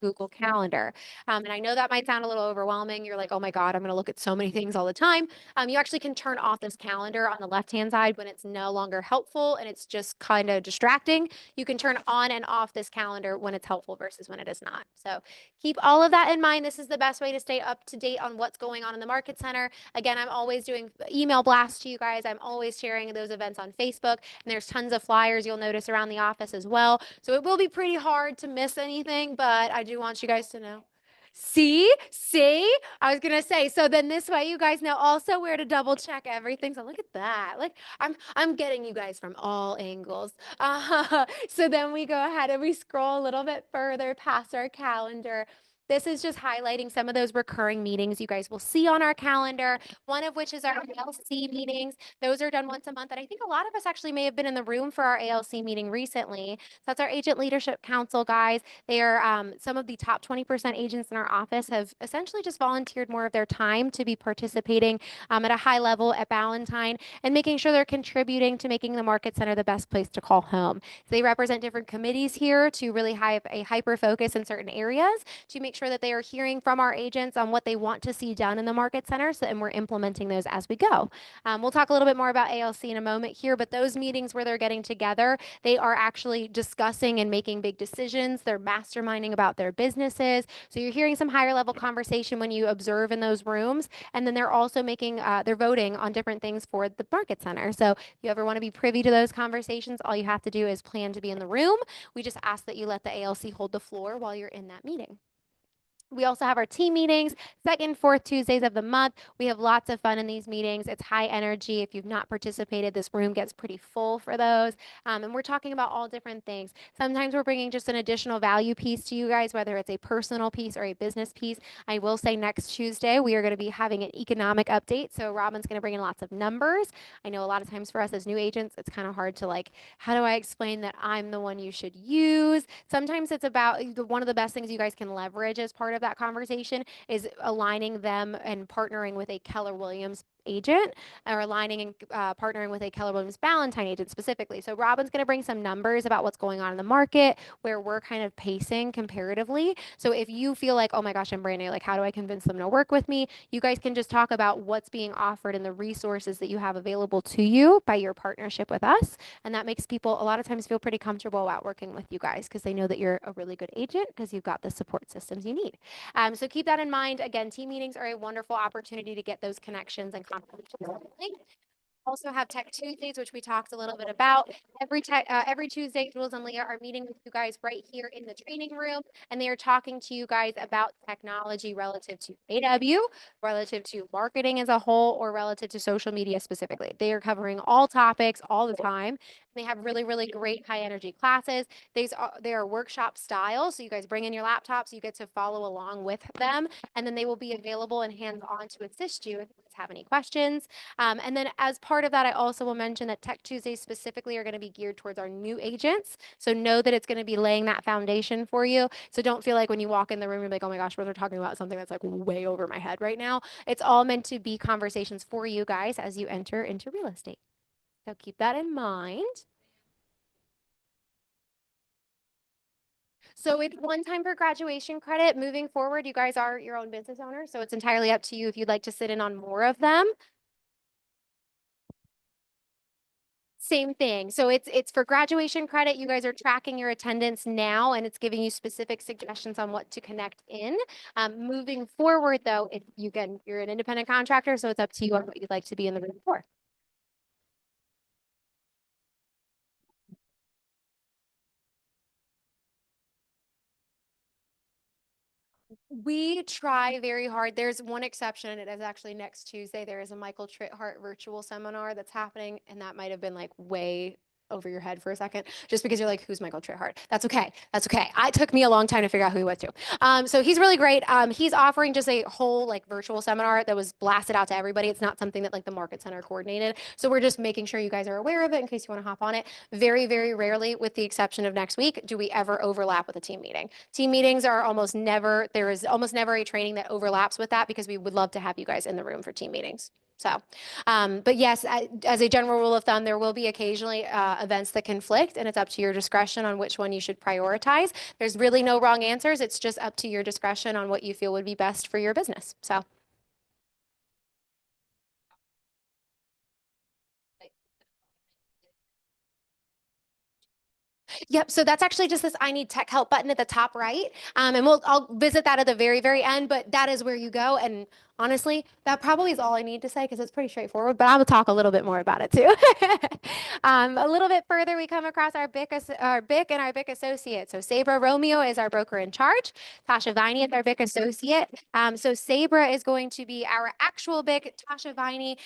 Google Calendar. And I know that might sound a little overwhelming. You're like, oh my God, I'm going to look at so many things all the time. You actually can turn off this calendar on the left-hand side when it's no longer helpful and it's just kind of distracting. You can turn on and off this calendar when it's helpful versus when it is not. So keep all of that in mind. This is the best way to stay up to date on what's going on in the Market Center. Again, I'm always doing email blasts to you guys. I'm always sharing those events on Facebook, and there's tons of flyers you'll notice around the office as well. So it will be pretty hard to miss anything, but I do want you guys to know. See, I was gonna say, so then this way you guys know also where to double check everything. So look at that. Like I'm getting you guys from all angles. So then we go ahead and we scroll a little bit further past our calendar. This is just highlighting some of those recurring meetings you guys will see on our calendar, one of which is our ALC meetings. Those are done once a month. And I think a lot of us actually may have been in the room for our ALC meeting recently. So that's our Agent Leadership Council, guys. They are some of the top 20% agents in our office have essentially just volunteered more of their time to be participating at a high level at Ballantine and making sure they're contributing to making the Market Center the best place to call home. So they represent different committees here to really have a hyper focus in certain areas to make sure that they are hearing from our agents on what they want to see done in the Market Center, and we're implementing those as we go. We'll talk a little bit more about ALC in a moment here, but those meetings where they're getting together, they are actually discussing and making big decisions. They're masterminding about their businesses. So you're hearing some higher level conversation when you observe in those rooms. And then they're also making, they're voting on different things for the Market Center. So if you ever want to be privy to those conversations, all you have to do is plan to be in the room. We just ask that you let the ALC hold the floor while you're in that meeting. We also have our team meetings, second, fourth Tuesdays of the month. We have lots of fun in these meetings. It's high energy. If you've not participated, this room gets pretty full for those. And we're talking about all different things. Sometimes we're bringing just an additional value piece to you guys, whether it's a personal piece or a business piece. I will say next Tuesday, we are going to be having an economic update. So Robin's going to bring in lots of numbers. I know a lot of times for us as new agents, it's kind of hard to like, how do I explain that I'm the one you should use? Sometimes it's about one of the best things you guys can leverage as part of that conversation is aligning them and partnering with a Keller Williams agent or aligning and partnering with a Keller Williams Valentine agent specifically. So Robin's going to bring some numbers about what's going on in the market, where we're kind of pacing comparatively. So if you feel like, oh my gosh, I'm brand new, like how do I convince them to work with me? You guys can just talk about what's being offered and the resources that you have available to you by your partnership with us. And that makes people a lot of times feel pretty comfortable about working with you guys because they know that you're a really good agent because you've got the support systems you need. So keep that in mind. Again, team meetings are a wonderful opportunity to get those connections and conversations. Also have Tech Tuesdays, which we talked a little bit about. Every Tuesday, Jules and Leah are meeting with you guys right here in the training room, and they are talking to you guys about technology relative to AW, relative to marketing as a whole, or relative to social media specifically. They are covering all topics all the time. They have really, really great high energy classes. They are workshop style, so you guys bring in your laptops, you get to follow along with them, and then they will be available and hands-on to assist you if you guys have any questions. And then as part of that, I also will mention that Tech Tuesdays specifically are going to be geared towards our new agents. So know that it's going to be laying that foundation for you. So don't feel like when you walk in the room, you're like, oh my gosh, they're talking about something that's like way over my head right now. It's all meant to be conversations for you guys as you enter into real estate. So keep that in mind. So it's one time for graduation credit. Moving forward, you guys are your own business owners, so it's entirely up to you if you'd like to sit in on more of them. Same thing. So it's for graduation credit. You guys are tracking your attendance now, and it's giving you specific suggestions on what to connect in. Moving forward, though, if you're an independent contractor, so it's up to you on what you'd like to be in the room for. We try very hard. There's one exception, and it is actually next Tuesday. There is a Michael Trithart virtual seminar that's happening, and that might have been like way over your head for a second, just because you're like, who's Michael Trithart? That's okay. That's okay. It took me a long time to figure out who he was too. So he's really great. He's offering just a whole like virtual seminar that was blasted out to everybody. It's not something that like the market center coordinated. So we're just making sure you guys are aware of it in case you want to hop on it. Very, very rarely, with the exception of next week, do we ever overlap with a team meeting. Team meetings are almost never, there is almost never a training that overlaps with that because we would love to have you guys in the room for team meetings. So, but yes, as a general rule of thumb, there will be occasionally events that conflict, and it's up to your discretion on which one you should prioritize. There's really no wrong answers. It's just up to your discretion on what you feel would be best for your business. So. Yep. So that's actually just this I need tech help button at the top right. And I'll visit that at the very, very end, but that is where you go. And honestly, that probably is all I need to say because it's pretty straightforward, but I will talk a little bit more about it too. A little bit further, we come across our BIC and our BIC associate. So Sabra Romeo is our broker in charge. Tasha Viney is our BIC associate. So Sabra is going to be our actual BIC. Tasha Viney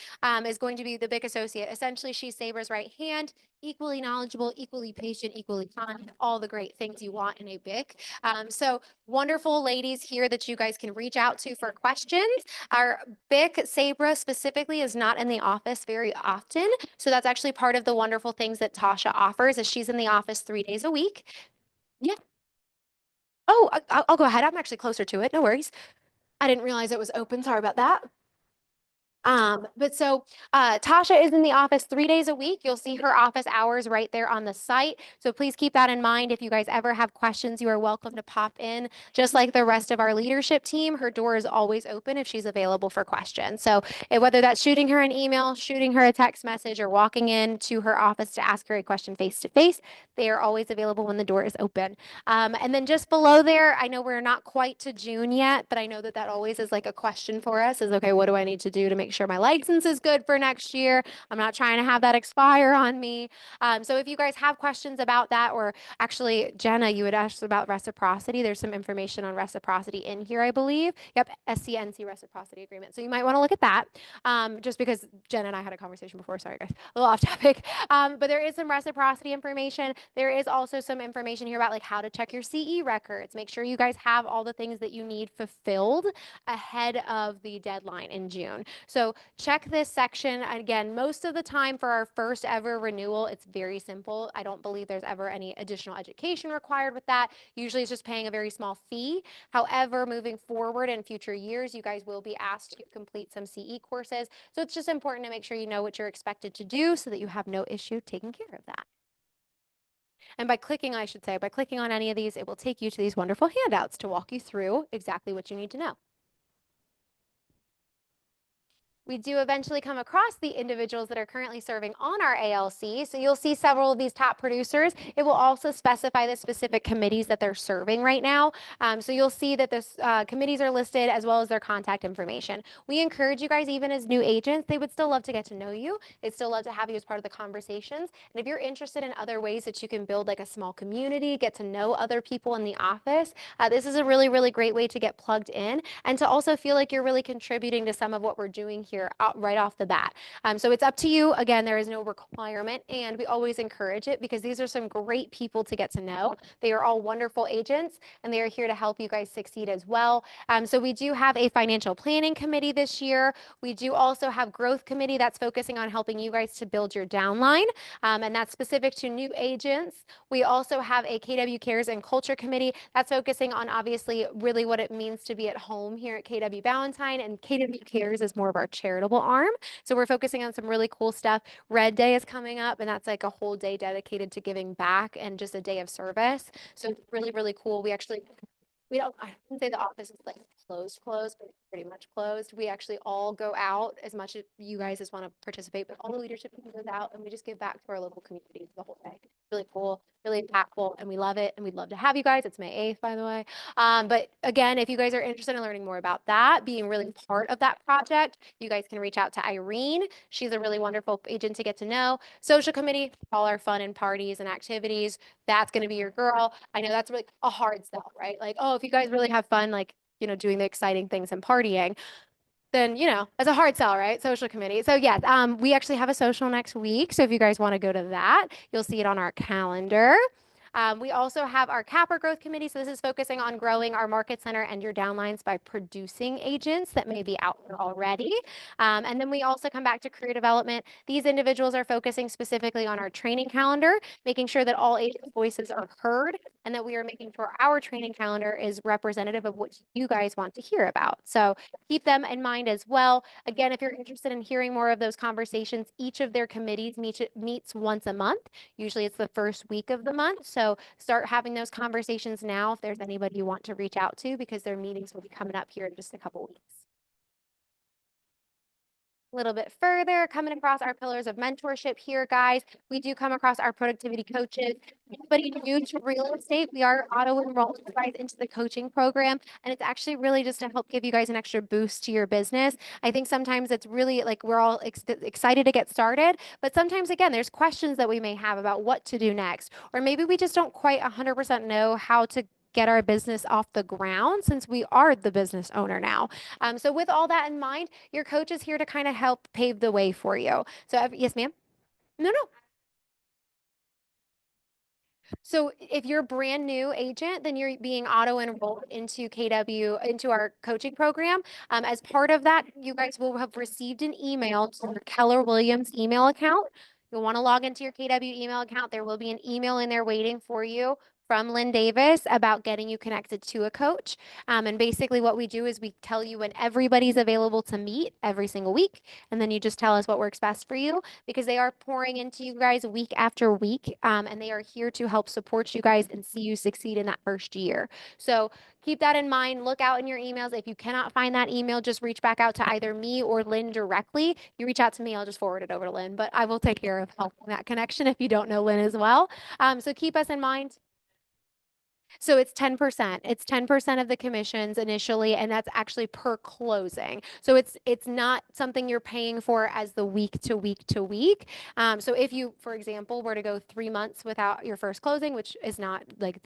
is going to be the BIC associate. Essentially, she's Sabra's right hand, equally knowledgeable, equally patient, equally kind, all the great things you want in a BIC. So wonderful ladies here that you guys can reach out to for questions. Our BIC Sabra specifically is not in the office very often. So that's actually part of the wonderful things that Tasha offers is she's in the office 3 days a week. Yeah. Oh, I'll go ahead. I'm actually closer to it. No worries. I didn't realize it was open. Sorry about that. But so Tasha is in the office 3 days a week. You'll see her office hours right there on the site. So please keep that in mind. If you guys ever have questions, you are welcome to pop in. Just like the rest of our leadership team, her door is always open if she's available for questions. So whether that's shooting her an email, shooting her a text message, or walking in to her office to ask her a question face to face, they are always available when the door is open. And then just below there, I know we're not quite to June yet, but I know that always is like a question for us is, okay, what do I need to do to make make sure my license is good for next year. I'm not trying to have that expire on me. So if you guys have questions about that, or actually, Jenna, you had asked about reciprocity. There's some information on reciprocity in here, I believe. Yep, SCNC reciprocity agreement. So you might want to look at that, just because Jenna and I had a conversation before. Sorry, guys, a little off topic. But there is some reciprocity information. There is also some information here about like how to check your CE records. Make sure you guys have all the things that you need fulfilled ahead of the deadline in June. So check this section. Again, most of the time for our first ever renewal, it's very simple. I don't believe there's ever any additional education required with that. Usually it's just paying a very small fee. However, moving forward in future years, you guys will be asked to complete some CE courses. So it's just important to make sure you know what you're expected to do so that you have no issue taking care of that. And by clicking, I should say, by clicking on any of these, it will take you to these wonderful handouts to walk you through exactly what you need to know. We do eventually come across the individuals that are currently serving on our ALC. So you'll see several of these top producers. It will also specify the specific committees that they're serving right now. So you'll see that the committees are listed as well as their contact information. We encourage you guys, even as new agents, they would still love to get to know you. They'd still love to have you as part of the conversations. And if you're interested in other ways that you can build like a small community, get to know other people in the office, this is a really, really great way to get plugged in and to also feel like you're really contributing to some of what we're doing here right off the bat. So it's up to you. Again, there is no requirement, and we always encourage it because these are some great people to get to know. They are all wonderful agents, and they are here to help you guys succeed as well. So we do have a financial planning committee this year. We do also have growth committee that's focusing on helping you guys to build your downline, and that's specific to new agents. We also have a KW Cares and Culture Committee that's focusing on obviously really what it means to be at home here at KW Ballantyne, and KW Cares is more of our charitable arm. So we're focusing on some really cool stuff. Red Day is coming up, and that's like a whole day dedicated to giving back and just a day of service. So it's really, really cool. We don't, I wouldn't say the office is like closed, but it's pretty much closed. We actually all go out as much as you guys just want to participate, but all the leadership team goes out and we just give back to our local community the whole day. It's really cool, really impactful, and we love it. And we'd love to have you guys. It's May 8th, by the way. But again, if you guys are interested in learning more about that, being really part of that project, you guys can reach out to Irene. She's a really wonderful agent to get to know. Social committee, all our fun and parties and activities. That's going to be your girl. I know that's really a hard sell, right? Like, oh, if you guys really have fun, like, doing the exciting things and partying, then, it's a hard sell, right? Social committee. So yes, we actually have a social next week. So if you guys want to go to that, you'll see it on our calendar. We also have our Capper Growth Committee. So this is focusing on growing our market center and your downlines by producing agents that may be out there already. And then we also come back to career development. These individuals are focusing specifically on our training calendar, making sure that all agent voices are heard and that we are making sure our training calendar is representative of what you guys want to hear about. So keep them in mind as well. Again, if you're interested in hearing more of those conversations, each of their committees meets once a month. Usually it's the first week of the month. So start having those conversations now if there's anybody you want to reach out to, because their meetings will be coming up here in just a couple weeks. A little bit further, coming across our pillars of mentorship here, guys. We do come across our productivity coaches. Anybody new to real estate, we are auto-enrolling you guys into the coaching program. And it's actually really just to help give you guys an extra boost to your business. I think sometimes it's really like we're all excited to get started, but sometimes, again, there's questions that we may have about what to do next. Or maybe we just don't quite 100% know how to get our business off the ground since we are the business owner now. So with all that in mind, your coach is here to kind of help pave the way for you. So yes, ma'am. No, no. So if you're a brand new agent, then you're being auto enrolled into KW, into our coaching program. As part of that, you guys will have received an email to your Keller Williams email account. You'll want to log into your KW email account. There will be an email in there waiting for you from Lynn Davis about getting you connected to a coach. And basically what we do is we tell you when everybody's available to meet every single week. And then you just tell us what works best for you, because they are pouring into you guys week after week. And they are here to help support you guys and see you succeed in that first year. So keep that in mind. Look out in your emails. If you cannot find that email, just reach back out to either me or Lynn directly. You reach out to me, I'll just forward it over to Lynn, but I will take care of helping that connection if you don't know Lynn as well. So keep us in mind. So it's 10%. It's 10% of the commissions initially, and that's actually per closing. So it's not something you're paying for as the week to week to week. So if you, for example, were to go 3 months without your first closing, which is not like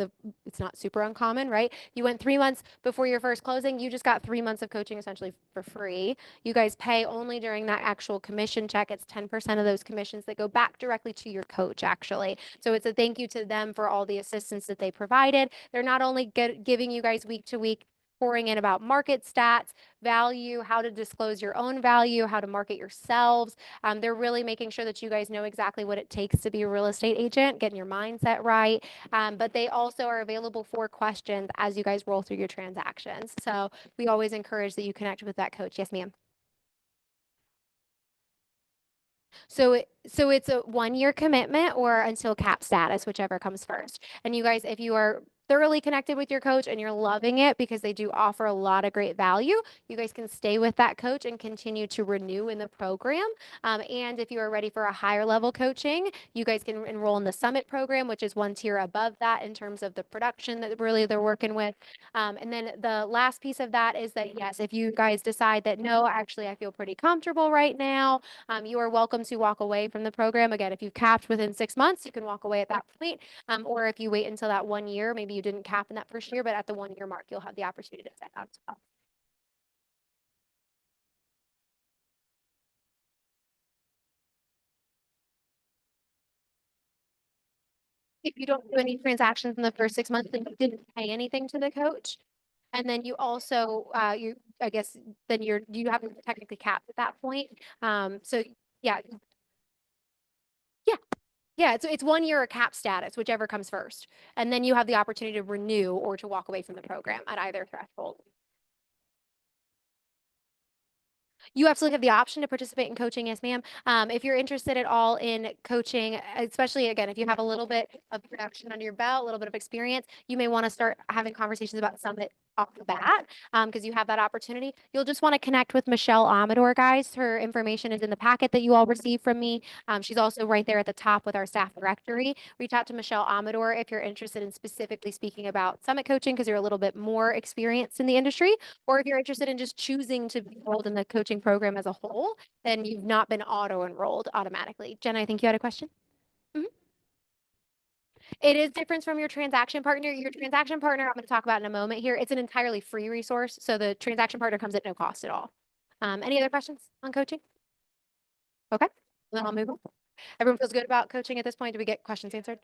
it's not super uncommon, right? You went 3 months before your first closing, you just got 3 months of coaching essentially for free. You guys pay only during that actual commission check. It's 10% of those commissions that go back directly to your coach, actually. So it's a thank you to them for all the assistance that they provided. They're not only giving you guys week to week, pouring in about market stats, value, how to disclose your own value, how to market yourselves. They're really making sure that you guys know exactly what it takes to be a real estate agent, getting your mindset right. But they also are available for questions as you guys roll through your transactions. So we always encourage that you connect with that coach. Yes, ma'am. So it's a 1 year commitment or until cap status, whichever comes first. And you guys, if you are thoroughly connected with your coach and you're loving it because they do offer a lot of great value, you guys can stay with that coach and continue to renew in the program. And if you are ready for a higher level coaching, you guys can enroll in the Summit program, which is one tier above that in terms of the production that really they're working with. And then the last piece of that is that, yes, if you guys decide that, no, actually, I feel pretty comfortable right now, you are welcome to walk away from the program. Again, if you've capped within 6 months, you can walk away at that point. Or if you wait until that 1 year, maybe you didn't cap in that first year, but at the 1 year mark, you'll have the opportunity to set out as well. If you don't do any transactions in the first 6 months, then you didn't pay anything to the coach. And then you also, I guess, then you haven't technically capped at that point. So yeah, yeah, yeah. It's 1 year or cap status, whichever comes first. And then you have the opportunity to renew or to walk away from the program at either threshold. You absolutely have the option to participate in coaching, yes, ma'am. If you're interested at all in coaching, especially again, if you have a little bit of production under your belt, a little bit of experience, you may want to start having conversations about Summit off the bat because you have that opportunity. You'll just want to connect with Michelle Amador, guys. Her information is in the packet that you all received from me. She's also right there at the top with our staff directory. Reach out to Michelle Amador if you're interested in specifically speaking about Summit coaching because you're a little bit more experienced in the industry. Or if you're interested in just choosing to be enrolled in the coaching program as a whole, then you've not been auto enrolled automatically. Jen, I think you had a question. Mhm. It is different from your transaction partner. Your transaction partner, I'm going to talk about in a moment here. It's an entirely free resource. So the transaction partner comes at no cost at all. Any other questions on coaching? Okay. Then I'll move on. Everyone feels good about coaching at this point? Do we get questions answered?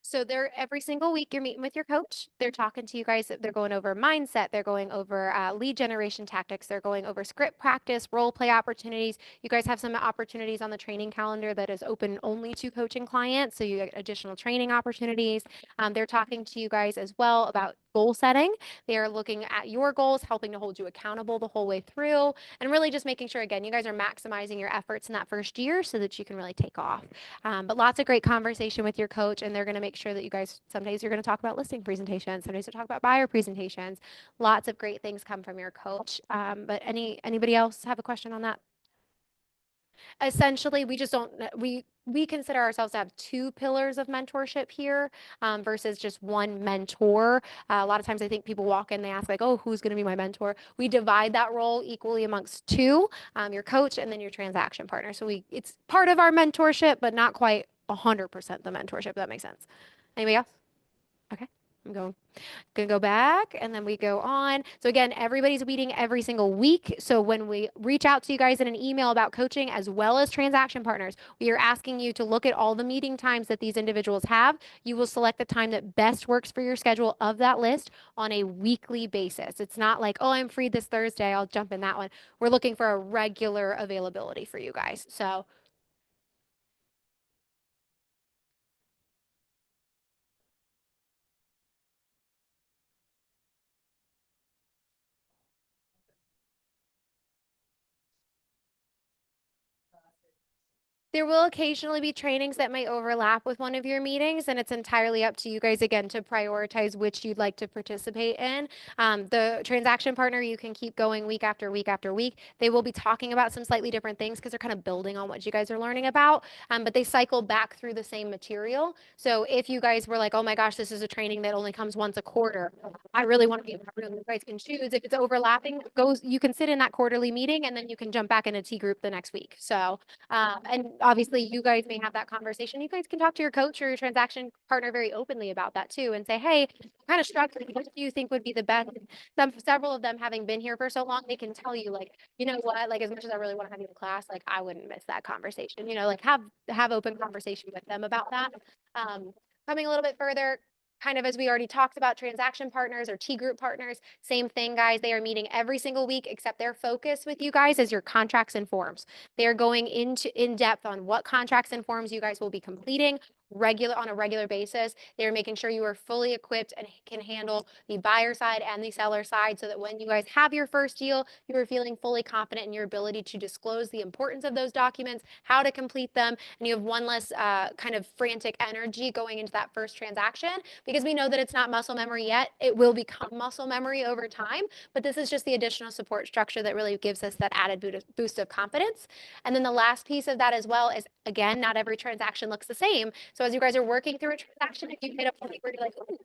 So they're every single week you're meeting with your coach. They're talking to you guys. They're going over mindset. They're going over lead generation tactics. They're going over script practice, role play opportunities. You guys have some opportunities on the training calendar that is open only to coaching clients. So you get additional training opportunities. They're talking to you guys as well about goal setting. They are looking at your goals, helping to hold you accountable the whole way through, and really just making sure, again, you guys are maximizing your efforts in that first year so that you can really take off. But lots of great conversation with your coach, and they're going to make sure that you guys, some days you're going to talk about listing presentations, some days you'll talk about buyer presentations. Lots of great things come from your coach. But anybody else have a question on that? Essentially, we just don't, we consider ourselves to have two pillars of mentorship here versus just one mentor. A lot of times I think people walk in, they ask like, oh, who's going to be my mentor? We divide that role equally amongst two, your coach and then your transaction partner. So it's part of our mentorship, but not quite 100% the mentorship, if that makes sense. Anybody else? Okay. I'm going gonna go back and then we go on. So again, everybody's meeting every single week. So when we reach out to you guys in an email about coaching as well as transaction partners, we are asking you to look at all the meeting times that these individuals have. You will select the time that best works for your schedule of that list on a weekly basis. It's not like, oh, I'm free this Thursday, I'll jump in that one. We're looking for a regular availability for you guys. So There will occasionally be trainings that may overlap with one of your meetings, and it's entirely up to you guys again to prioritize which you'd like to participate in. The transaction partner, you can keep going week after week after week. They will be talking about some slightly different things because they're kind of building on what you guys are learning about, but they cycle back through the same material. So if you guys were like, oh my gosh, this is a training that only comes once a quarter, I really want to be in that room. You guys can choose if it's overlapping, goes, you can sit in that quarterly meeting and then you can jump back in a T group the next week. So and obviously, you guys may have that conversation. You guys can talk to your coach or your transaction partner very openly about that too, and say, "Hey, I'm kind of struggling. What do you think would be the best?" Several of them having been here for so long, they can tell you, like, you know what, like as much as I really want to have you in class, like I wouldn't miss that conversation. You know, like have open conversation with them about that. Coming a little bit further, kind of as we already talked about transaction partners or T group partners, same thing, guys. They are meeting every single week, except their focus with you guys is your contracts and forms. They are going into in depth on what contracts and forms you guys will be completing on a regular basis. They're making sure you are fully equipped and can handle the buyer side and the seller side so that when you guys have your first deal, you are feeling fully confident in your ability to disclose the importance of those documents, how to complete them, and you have one less kind of frantic energy going into that first transaction because we know that it's not muscle memory yet. It will become muscle memory over time, but this is just the additional support structure that really gives us that added boost of confidence. And then the last piece of that as well is, again, not every transaction looks the same. So as you guys are working through a transaction, if you hit a point where you're like, oh,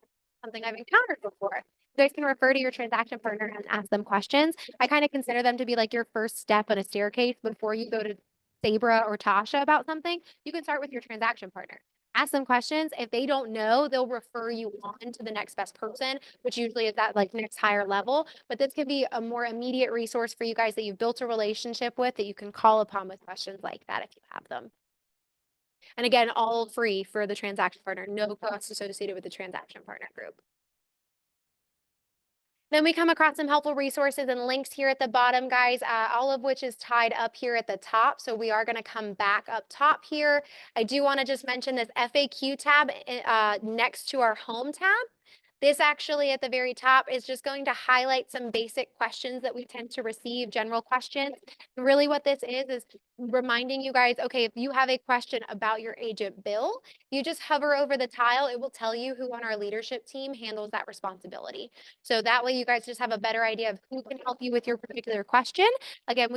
something I've encountered before, you guys can refer to your transaction partner and ask them questions. I kind of consider them to be like your first step on a staircase before you go to Sabra or Tasha about something. You can start with your transaction partner. Ask them questions. If they don't know, they'll refer you on to the next best person, which usually is that like next higher level. But this can be a more immediate resource for you guys that you've built a relationship with that you can call upon with questions like that if you have them. And again, all free for the transaction partner, no cost associated with the transaction partner group. Then we come across some helpful resources and links here at the bottom, guys, all of which is tied up here at the top. So we are going to come back up top here. I do want to just mention this FAQ tab next to our home tab. This actually at the very top is just going to highlight some basic questions that we tend to receive, general questions. Really what this is reminding you guys, okay, if you have a question about your agent bill, you just hover over the tile, it will tell you who on our leadership team handles that responsibility. So that way you guys just have a better idea of who can help you with your particular question. Again,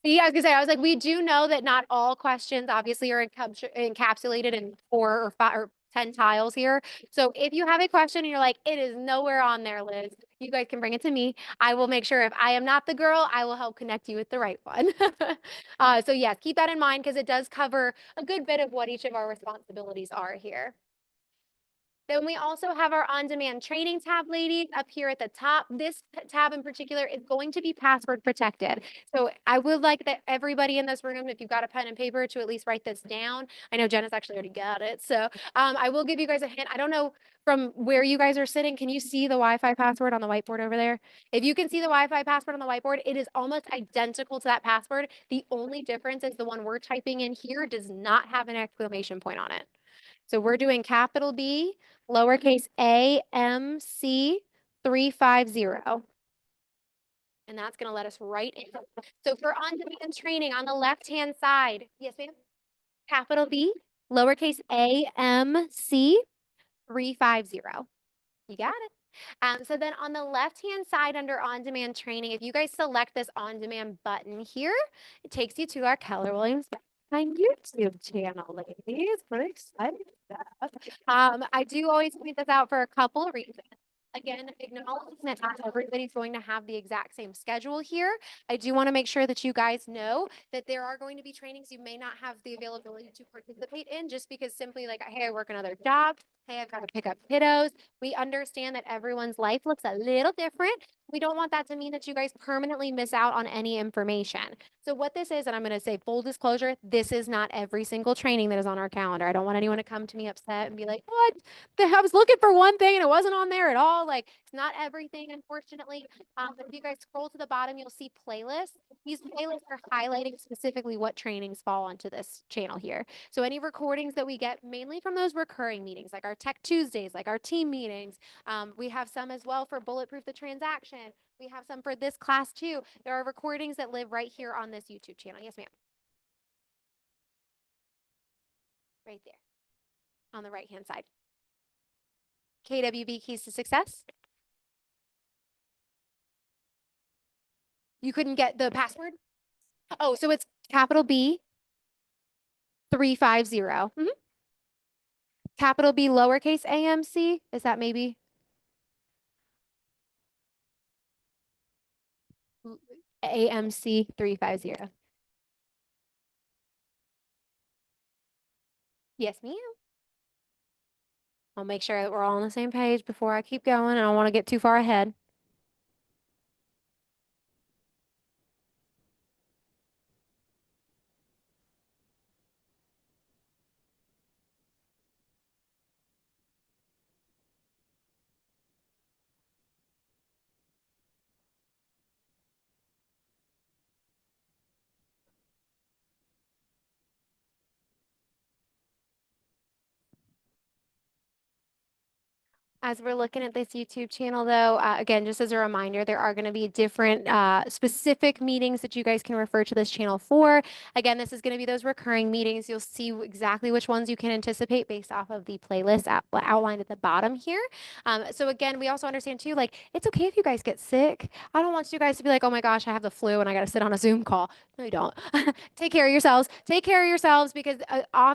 see, I was gonna say, I was like, we do know that not all questions obviously are encapsulated in 4 or 5 or 10 tiles here. So if you have a question and you're like, it is nowhere on there, Liz, you guys can bring it to me. I will make sure if I am not the girl, I will help connect you with the right one. So yes, keep that in mind because it does cover a good bit of what each of our responsibilities are here. Then we also have our on-demand training tab, ladies, up here at the top. This tab in particular is going to be password protected. So I would like that everybody in this room, if you've got a pen and paper, to at least write this down. I know Jenna's actually already got it. So I will give you guys a hint. I don't know from where you guys are sitting. Can you see the Wi-Fi password on the whiteboard over there? If you can see the Wi-Fi password on the whiteboard, it is almost identical to that password. The only difference is the one we're typing in here does not have an exclamation point on it. So we're doing capital B, lowercase a, M, C, 350. And that's going to let us right in. So for on-demand training on the left-hand side, yes, ma'am, capital B, lowercase a, M, C, 350. You got it. So then on the left-hand side under on-demand training, if you guys select this on-demand button here, it takes you to our Keller Williams my YouTube channel, ladies. Pretty excited about that. I do always point this out for a couple of reasons. Again, acknowledging that not everybody's going to have the exact same schedule here. I do want to make sure that you guys know that there are going to be trainings you may not have the availability to participate in just because simply like, hey, I work another job. Hey, I've got to pick up kiddos. We understand that everyone's life looks a little different. We don't want that to mean that you guys permanently miss out on any information. So what this is, and I'm going to say full disclosure, this is not every single training that is on our calendar. I don't want anyone to come to me upset and be like, what? I was looking for one thing and it wasn't on there at all. Like it's not everything, unfortunately. But if you guys scroll to the bottom, you'll see playlists. These playlists are highlighting specifically what trainings fall onto this channel here. So any recordings that we get mainly from those recurring meetings, like our Tech Tuesdays, like our team meetings. We have some as well for Bulletproof the Transaction. We have some for this class too. There are recordings that live right here on this YouTube channel. Yes, ma'am. right there on the right-hand side. KWB keys to success. You couldn't get the password? Oh, so it's capital B 350. Capital B lowercase AMC. Is that maybe AMC 350? Yes, ma'am. I'll make sure that we're all on the same page before I keep going. I don't want to get too far ahead. As we're looking at this YouTube channel, though, again, just as a reminder, there are going to be different specific meetings that you guys can refer to this channel for. Again, this is going to be those recurring meetings. You'll see exactly which ones you can anticipate based off of the playlist outlined at the bottom here. So again, we also understand too, like, it's okay if you guys get sick. I don't want you guys to be like, oh my gosh, I have the flu and I got to sit on a Zoom call. No, you don't. Take care of yourselves. Take care of yourselves because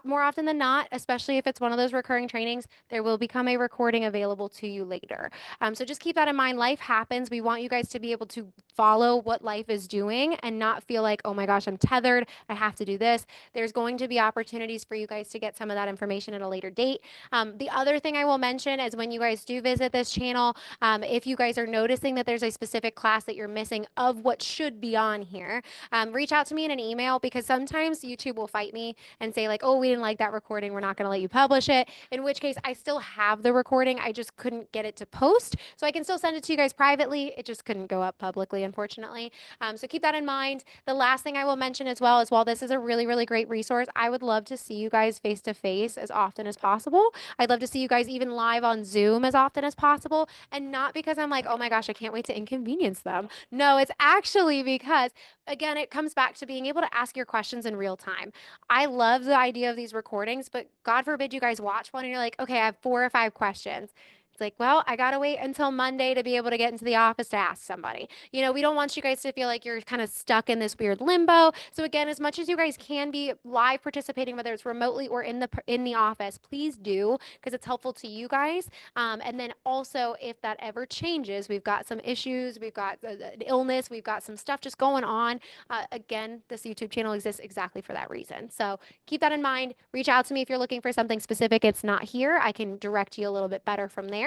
more often than not, especially if it's one of those recurring trainings, there will become a recording available to you later. So just keep that in mind. Life happens. We want you guys to be able to follow what life is doing and not feel like, oh my gosh, I'm tethered. I have to do this. There's going to be opportunities for you guys to get some of that information at a later date. The other thing I will mention is when you guys do visit this channel, if you guys are noticing that there's a specific class that you're missing of what should be on here, reach out to me in an email because sometimes YouTube will fight me and say like, oh, we didn't like that recording. We're not going to let you publish it. In which case I still have the recording. I just couldn't get it to post. So I can still send it to you guys privately. It just couldn't go up publicly, unfortunately. So keep that in mind. The last thing I will mention as well is while this is a really, really great resource, I would love to see you guys face to face as often as possible. I'd love to see you guys even live on Zoom as often as possible. And not because I'm like, oh my gosh, I can't wait to inconvenience them. No, it's actually because, again, it comes back to being able to ask your questions in real time. I love the idea of these recordings, but God forbid you guys watch one and you're like, okay, I have 4 or 5 questions. It's like, well, I got to wait until Monday to be able to get into the office to ask somebody. We don't want you guys to feel like you're kind of stuck in this weird limbo. So again, as much as you guys can be live participating, whether it's remotely or in the office, please do because it's helpful to you guys. And then also, if that ever changes, we've got some issues, we've got an illness, we've got some stuff just going on. Again, this YouTube channel exists exactly for that reason. So keep that in mind. Reach out to me if you're looking for something specific. It's not here. I can direct you a little bit better from there.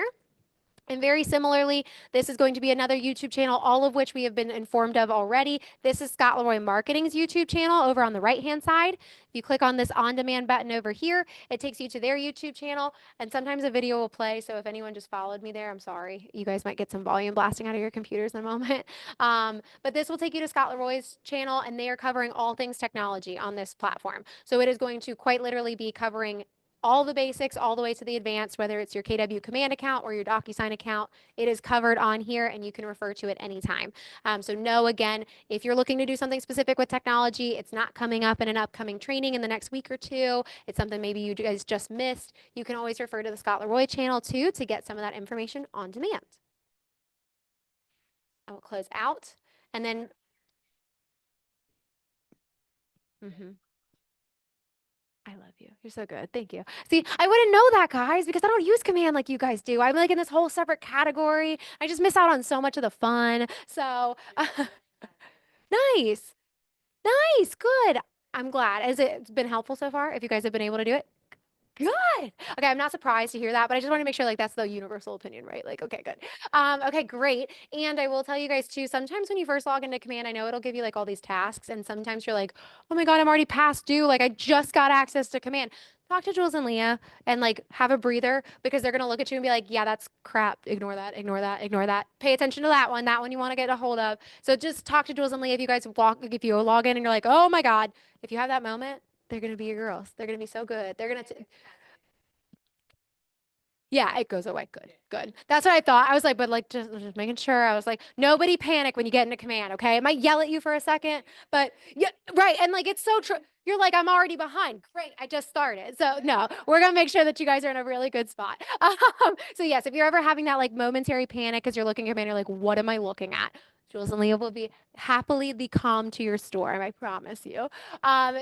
And very similarly, this is going to be another YouTube channel, all of which we have been informed of already. This is Scott Leroy Marketing's YouTube channel over on the right-hand side. If you click on this on-demand button over here, it takes you to their YouTube channel, and sometimes a video will play. So if anyone just followed me there, I'm sorry. You guys might get some volume blasting out of your computers in a moment. But this will take you to Scott Leroy's channel, and they are covering all things technology on this platform. So it is going to quite literally be covering all the basics all the way to the advanced, whether it's your KW Command account or your DocuSign account. It is covered on here and you can refer to it anytime. So know, again, if you're looking to do something specific with technology, it's not coming up in an upcoming training in the next week or two. It's something maybe you guys just missed. You can always refer to the Scott Leroy channel too to get some of that information on demand. I will close out and then. Mhm. I love you. You're so good. Thank you. See, I wouldn't know that, guys, because I don't use command like you guys do. I'm like in this whole separate category. I just miss out on so much of the fun. So, nice. Nice. Good. I'm glad. Has it been helpful so far? If you guys have been able to do it? Good. Okay, I'm not surprised to hear that, but I just want to make sure like that's the universal opinion, right? Like, okay, good. Okay, great. And I will tell you guys too, sometimes when you first log into Command, I know it'll give you like all these tasks, and sometimes you're like, oh my God, I'm already past due. Like I just got access to Command. Talk to Jules and Leah and like have a breather because they're gonna look at you and be like, yeah, that's crap. Ignore that, ignore that, ignore that. Pay attention to that one. That one you want to get a hold of. So just talk to Jules and Leah if you guys if you log in and you're like, oh my God, if you have that moment, they're gonna be your girls. They're gonna be so good. They're gonna Yeah, it goes away. Good, good. That's what I thought. I was like, but like just making sure. I was like, nobody panic when you get into command, okay? It might yell at you for a second, but yeah, right. And like it's so true. You're like, I'm already behind. Great, I just started. So no, we're gonna make sure that you guys are in a really good spot. So yes, if you're ever having that like momentary panic because you're looking at command, you're like, what am I looking at? Jules and Leah will be happily be calm to your storm, I promise you.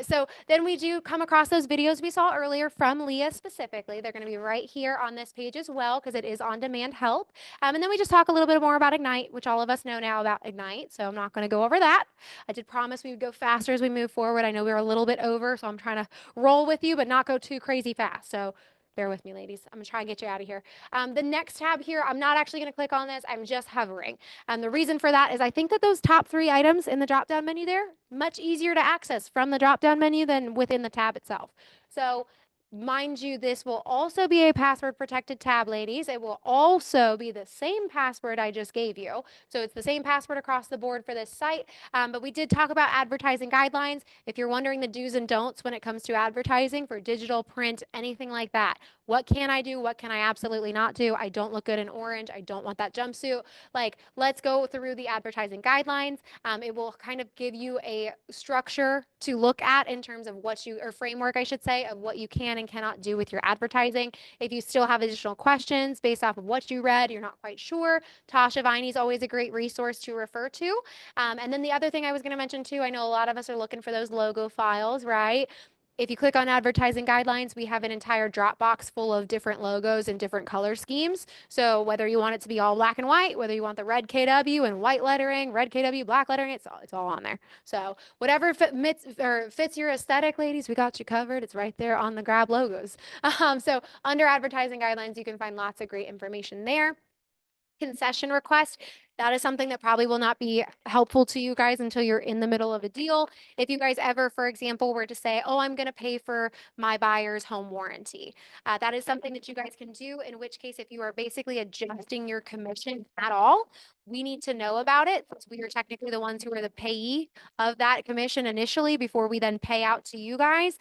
So then we do come across those videos we saw earlier from Leah specifically. They're going to be right here on this page as well because it is on demand help. And then we just talk a little bit more about Ignite, which all of us know now about Ignite. So I'm not going to go over that. I did promise we would go faster as we move forward. I know we were a little bit over, so I'm trying to roll with you, but not go too crazy fast. So bear with me, ladies. I'm gonna try and get you out of here. The next tab here, I'm not actually gonna click on this. I'm just hovering. And the reason for that is I think that those top three items in the drop-down menu there, much easier to access from the drop-down menu than within the tab itself. So mind you, this will also be a password protected tab, ladies. It will also be the same password I just gave you. So it's the same password across the board for this site. But we did talk about advertising guidelines. If you're wondering the do's and don'ts when it comes to advertising for digital, print, anything like that, what can I do? What can I absolutely not do? I don't look good in orange. I don't want that jumpsuit. Like, let's go through the advertising guidelines. It will kind of give you a structure to look at in terms of what you, or framework, I should say, of what you can and cannot do with your advertising. If you still have additional questions based off of what you read, you're not quite sure, Tasha Viney is always a great resource to refer to. And then the other thing I was going to mention too, I know a lot of us are looking for those logo files, right? If you click on advertising guidelines, we have an entire Dropbox full of different logos and different color schemes. So whether you want it to be all black and white, whether you want the red KW and white lettering, red KW, black lettering, it's all on there. So whatever fits your aesthetic, ladies, we got you covered. It's right there on the Grab logos. So under advertising guidelines, you can find lots of great information there. Concession request. That is something that probably will not be helpful to you guys until you're in the middle of a deal. If you guys ever, for example, were to say, oh, I'm going to pay for my buyer's home warranty, that is something that you guys can do. In which case, if you are basically adjusting your commission at all, we need to know about it since we are technically the ones who are the payee of that commission initially before we then pay out to you guys.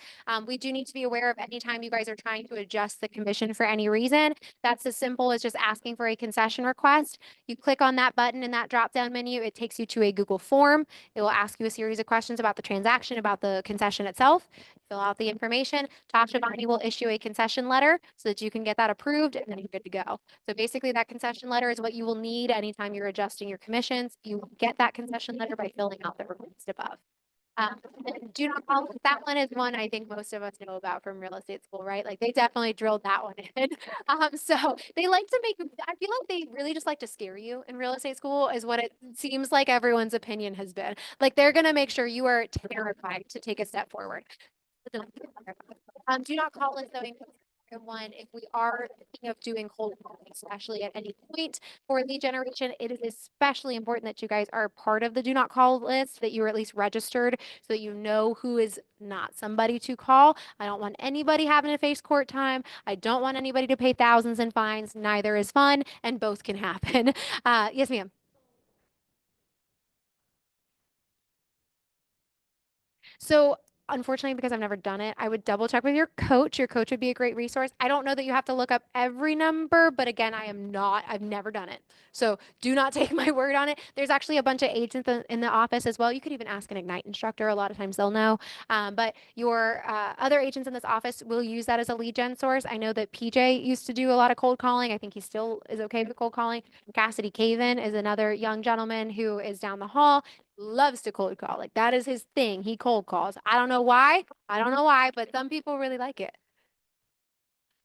We do need to be aware of any time you guys are trying to adjust the commission for any reason. That's as simple as just asking for a concession request. You click on that button in that drop down menu, it takes you to a Google form. It will ask you a series of questions about the transaction, about the concession itself. Fill out the information. Tasha Viney will issue a concession letter so that you can get that approved and then you're good to go. So basically that concession letter is what you will need anytime you're adjusting your commissions. You get that concession letter by filling out the request above. Do not call that one is one I think most of us know about from real estate school, right? Like they definitely drilled that one in. So they like to make, I feel like they really just like to scare you in real estate school is what it seems like everyone's opinion has been. Like they're going to make sure you are terrified to take a step forward. Do not call us though one, if we are thinking of doing cold calling, especially at any point for lead generation, it is especially important that you guys are part of the do not call list, that you're at least registered so that you know who is not somebody to call. I don't want anybody having to face court time. I don't want anybody to pay thousands in fines. Neither is fun, and both can happen. Yes, ma'am. So unfortunately, because I've never done it, I would double check with your coach. Your coach would be a great resource. I don't know that you have to look up every number, but again, I've never done it. So do not take my word on it. There's actually a bunch of agents in the office as well. You could even ask an Ignite instructor. A lot of times they'll know. But your other agents in this office will use that as a lead gen source. I know that PJ used to do a lot of cold calling. I think he still is okay with cold calling. Cassidy Caven is another young gentleman who is down the hall, loves to cold call. Like that is his thing. He cold calls. I don't know why. I don't know why, but some people really like it.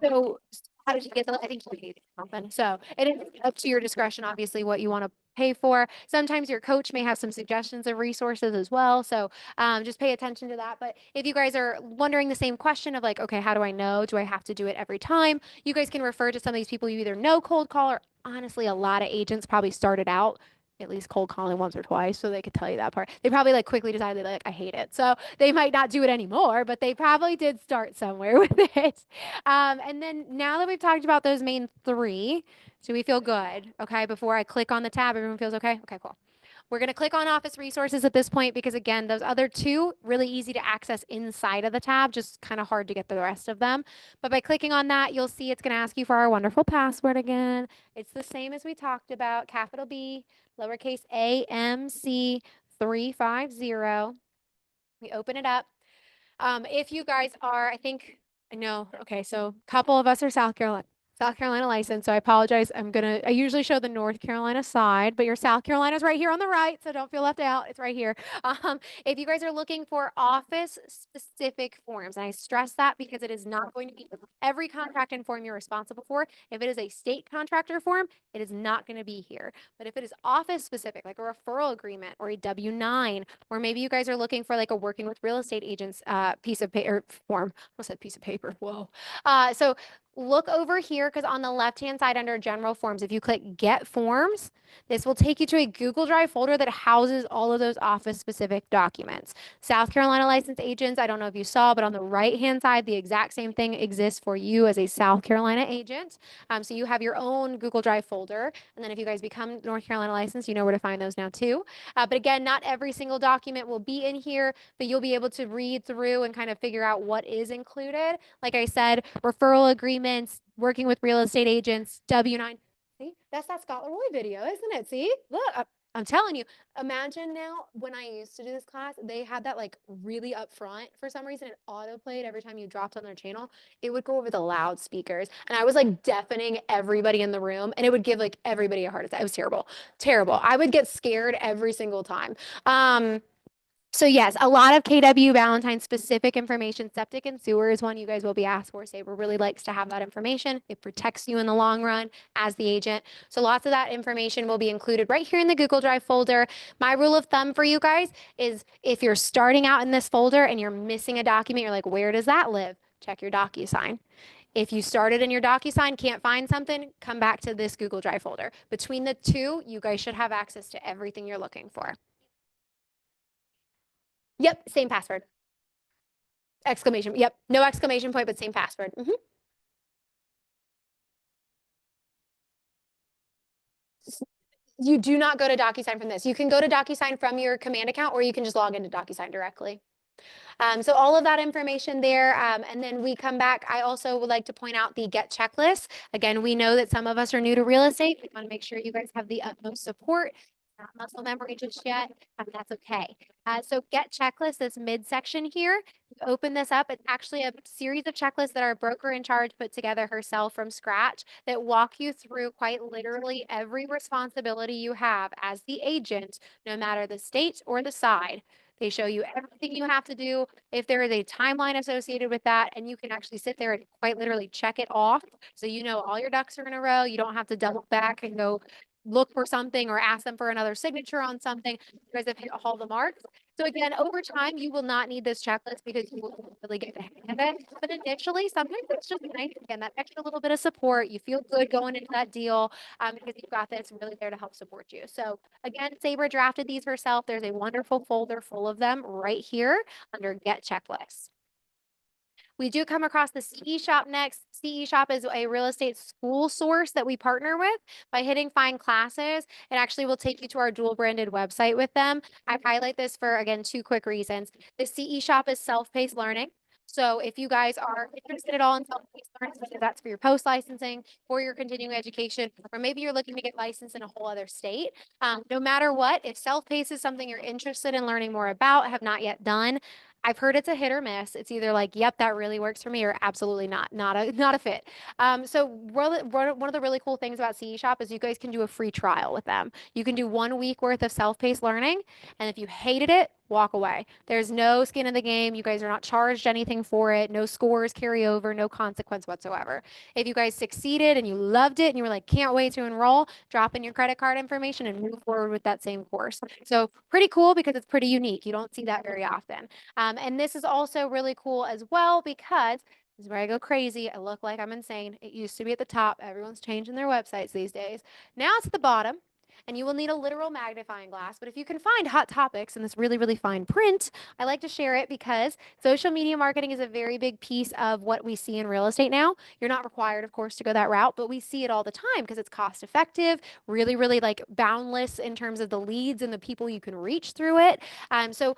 So how did you get the, I think you paid something. So it is up to your discretion, obviously, what you want to pay for. Sometimes your coach may have some suggestions of resources as well. So just pay attention to that. But if you guys are wondering the same question of like, okay, how do I know? Do I have to do it every time? You guys can refer to some of these people you either know cold call or honestly, a lot of agents probably started out at least cold calling once or twice, so they could tell you that part. They probably like quickly decided like I hate it, so they might not do it anymore, but they probably did start somewhere with it. And then now that we've talked about those main three, do we feel good? Okay, before I click on the tab, everyone feels okay? Okay, cool. We're going to click on office resources at this point because again, those other two really easy to access inside of the tab, just kind of hard to get the rest of them. But by clicking on that, you'll see it's going to ask you for our wonderful password again. It's the same as we talked about, capital B, lowercase a, m, c, 350. We open it up. If you guys are, I think, no, okay, so a couple of us are South Carolina license. So I apologize. I usually show the North Carolina side, but your South Carolina's right here on the right. So don't feel left out. It's right here. If you guys are looking for office specific forms, and I stress that because it is not going to be every contract and form you're responsible for. If it is a state contractor form, it is not going to be here. But if it is office specific, like a referral agreement or a W-9, or maybe you guys are looking for like a working with real estate agents piece of paper form. I said piece of paper. Whoa. So look over here because on the left-hand side under general forms, if you click get forms, this will take you to a Google Drive folder that houses all of those office specific documents. South Carolina licensed agents, I don't know if you saw, but on the right-hand side, the exact same thing exists for you as a South Carolina agent. So you have your own Google Drive folder. And then if you guys become North Carolina licensed, you know where to find those now too. But again, not every single document will be in here, but you'll be able to read through and kind of figure out what is included. Like I said, referral agreements, working with real estate agents, W-9. See, that's that Scott Leroy video, isn't it? See, look, I'm telling you, imagine now when I used to do this class, they had that like really up front for some reason. It auto played every time you dropped on their channel. It would go over the loudspeakers and I was like deafening everybody in the room and it would give like everybody a heart attack. It was terrible, terrible. I would get scared every single time. So yes, a lot of KW Valentine specific information. Septic and sewer is one you guys will be asked for. Sabre really likes to have that information. It protects you in the long run as the agent. So lots of that information will be included right here in the Google Drive folder. My rule of thumb for you guys is if you're starting out in this folder and you're missing a document, you're like, where does that live? Check your DocuSign. If you started in your DocuSign, can't find something, come back to this Google Drive folder. Between the two, you guys should have access to everything you're looking for. Yep, same password. Exclamation. Yep, no exclamation point, but same password. You do not go to DocuSign from this. You can go to DocuSign from your command account, or you can just log into DocuSign directly. So all of that information there. And then we come back. I also would like to point out the get checklist. Again, we know that some of us are new to real estate. We want to make sure you guys have the utmost support. Not muscle memory just yet, and that's okay. So get checklist, this midsection here. You open this up. It's actually a series of checklists that our broker in charge put together herself from scratch that walk you through quite literally every responsibility you have as the agent, no matter the state or the side. They show you everything you have to do, if there is a timeline associated with that, and you can actually sit there and quite literally check it off. So you know all your ducks are in a row. You don't have to double back and go look for something or ask them for another signature on something. You guys have hit all the marks. So again, over time, you will not need this checklist because you will really get the hang of it. But initially, sometimes it's just nice, again, that extra little bit of support. You feel good going into that deal because you've got this really there to help support you. So again, Sabre drafted these herself. There's a wonderful folder full of them right here under Get Checklist. We do come across the CE Shop next. CE Shop is a real estate school source that we partner with. By hitting find classes, it actually will take you to our dual branded website with them. I highlight this for, again, two quick reasons. The CE Shop is self-paced learning. So if you guys are interested at all in self-paced learning, whether that's for your post-licensing or your continuing education, or maybe you're looking to get licensed in a whole other state, no matter what, if self-paced is something you're interested in learning more about, have not yet done, I've heard it's a hit or miss. It's either like, yep, that really works for me, or absolutely not a fit. So one of the really cool things about CE Shop is you guys can do a free trial with them. You can do 1 week worth of self-paced learning, and if you hated it, walk away. There's no skin in the game. You guys are not charged anything for it. No scores carry over, no consequence whatsoever. If you guys succeeded and you loved it and you were like, can't wait to enroll, drop in your credit card information and move forward with that same course. So pretty cool because it's pretty unique. You don't see that very often. And this is also really cool as well because this is where I go crazy. I look like I'm insane. It used to be at the top. Everyone's changing their websites these days. Now it's at the bottom. and you will need a literal magnifying glass. But if you can find hot topics in this really, really fine print, I like to share it because social media marketing is a very big piece of what we see in real estate now. You're not required, of course, to go that route, but we see it all the time because it's cost effective, really, really like boundless in terms of the leads and the people you can reach through it. So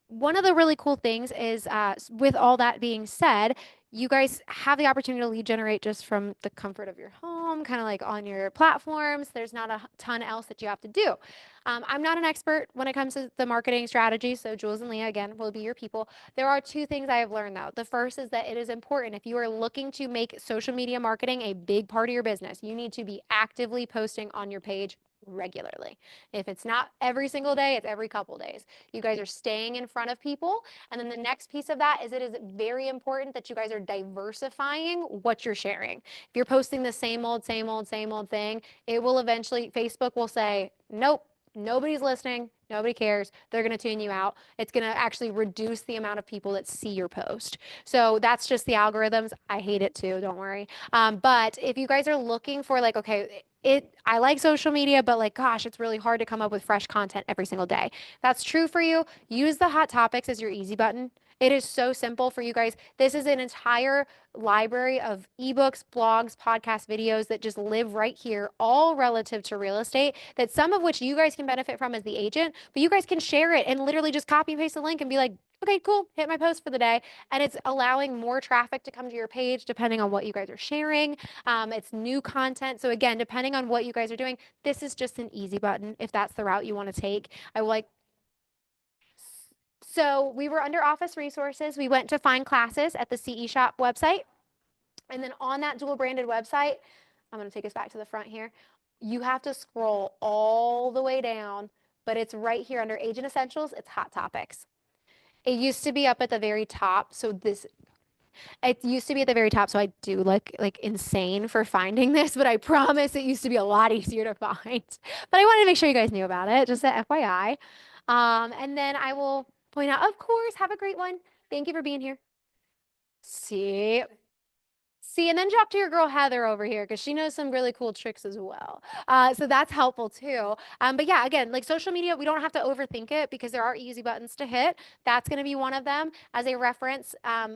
one of the really cool things is with all that being said, you guys have the opportunity to lead generate just from the comfort of your home, kind of like on your platforms. There's not a ton else that you have to do. I'm not an expert when it comes to the marketing strategy, so Jules and Leah, again, will be your people. There are two things I have learned, though. The first is that it is important if you are looking to make social media marketing a big part of your business, you need to be actively posting on your page regularly. If it's not every single day, it's every couple days. You guys are staying in front of people. And then the next piece of that is it is very important that you guys are diversifying what you're sharing. If you're posting the same old, same old, same old thing, it will eventually, Facebook will say, nope, nobody's listening. Nobody cares. They're going to tune you out. It's going to actually reduce the amount of people that see your post. So that's just the algorithms. I hate it too. Don't worry. But if you guys are looking for like, okay, I like social media, but like, gosh, it's really hard to come up with fresh content every single day. That's true for you. Use the hot topics as your easy button. It is so simple for you guys. This is an entire library of ebooks, blogs, podcast videos that just live right here, all relative to real estate, that some of which you guys can benefit from as the agent, but you guys can share it and literally just copy and paste the link and be like, okay, cool, hit my post for the day. And it's allowing more traffic to come to your page depending on what you guys are sharing. It's new content. So again, depending on what you guys are doing, this is just an easy button if that's the route you want to take. I will like so we were under office resources. We went to find classes at the CE Shop website. And then on that dual branded website, I'm going to take us back to the front here. You have to scroll all the way down, but it's right here under Agent Essentials. It's Hot Topics. It used to be up at the very top. So it used to be at the very top. So I do look like insane for finding this, but I promise it used to be a lot easier to find. But I wanted to make sure you guys knew about it, just a FYI. And then I will point out, of course, have a great one. Thank you for being here. See, See, and then drop to your girl Heather over here because she knows some really cool tricks as well. So that's helpful too. But yeah, again, like social media, we don't have to overthink it because there are easy buttons to hit. That's going to be one of them as a reference. A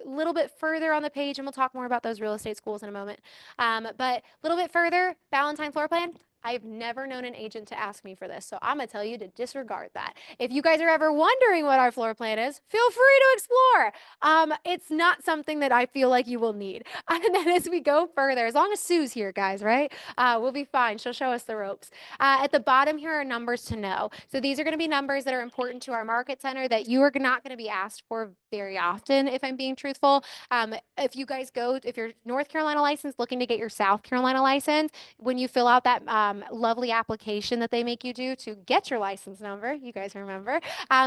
little bit further on the page, and we'll talk more about those real estate schools in a moment. But a little bit further, Valentine floor plan. I've never known an agent to ask me for this, so I'm gonna tell you to disregard that. If you guys are ever wondering what our floor plan is, feel free to explore. It's not something that I feel like you will need. And then as we go further, as long as Sue's here, guys, right? We'll be fine. She'll show us the ropes. At the bottom here are numbers to know. So these are going to be numbers that are important to our market center that you are not going to be asked for very often, if I'm being truthful. If you guys go, if you're North Carolina licensed looking to get your South Carolina license, when you fill out that lovely application that they make you do to get your license number, you guys remember,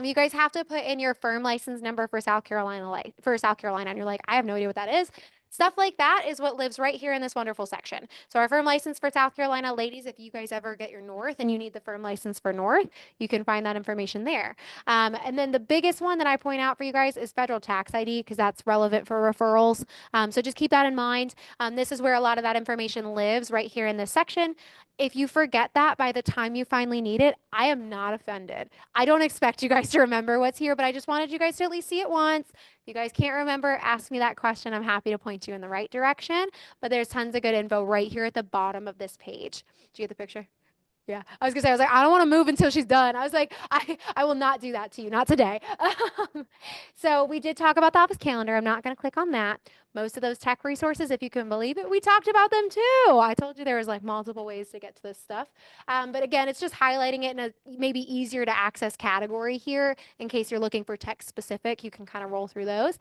you guys have to put in your firm license number for South Carolina, and you're like, I have no idea what that is. Stuff like that is what lives right here in this wonderful section. So our firm license for South Carolina, ladies, if you guys ever get your North and you need the firm license for North, you can find that information there. And then the biggest one that I point out for you guys is federal tax ID because that's relevant for referrals. So just keep that in mind. This is where a lot of that information lives right here in this section. If you forget that by the time you finally need it, I am not offended. I don't expect you guys to remember what's here, but I just wanted you guys to at least see it once. If you guys can't remember, ask me that question. I'm happy to point you in the right direction. But there's tons of good info right here at the bottom of this page. Did you get the picture? Yeah, I was gonna say, I was like, I don't want to move until she's done. I was like, I will not do that to you, not today. So we did talk about the office calendar. I'm not gonna click on that. Most of those tech resources, if you can believe it, we talked about them too. I told you there was like multiple ways to get to this stuff. But again, it's just highlighting it in a maybe easier to access category here in case you're looking for tech specific. You can kind of roll through those.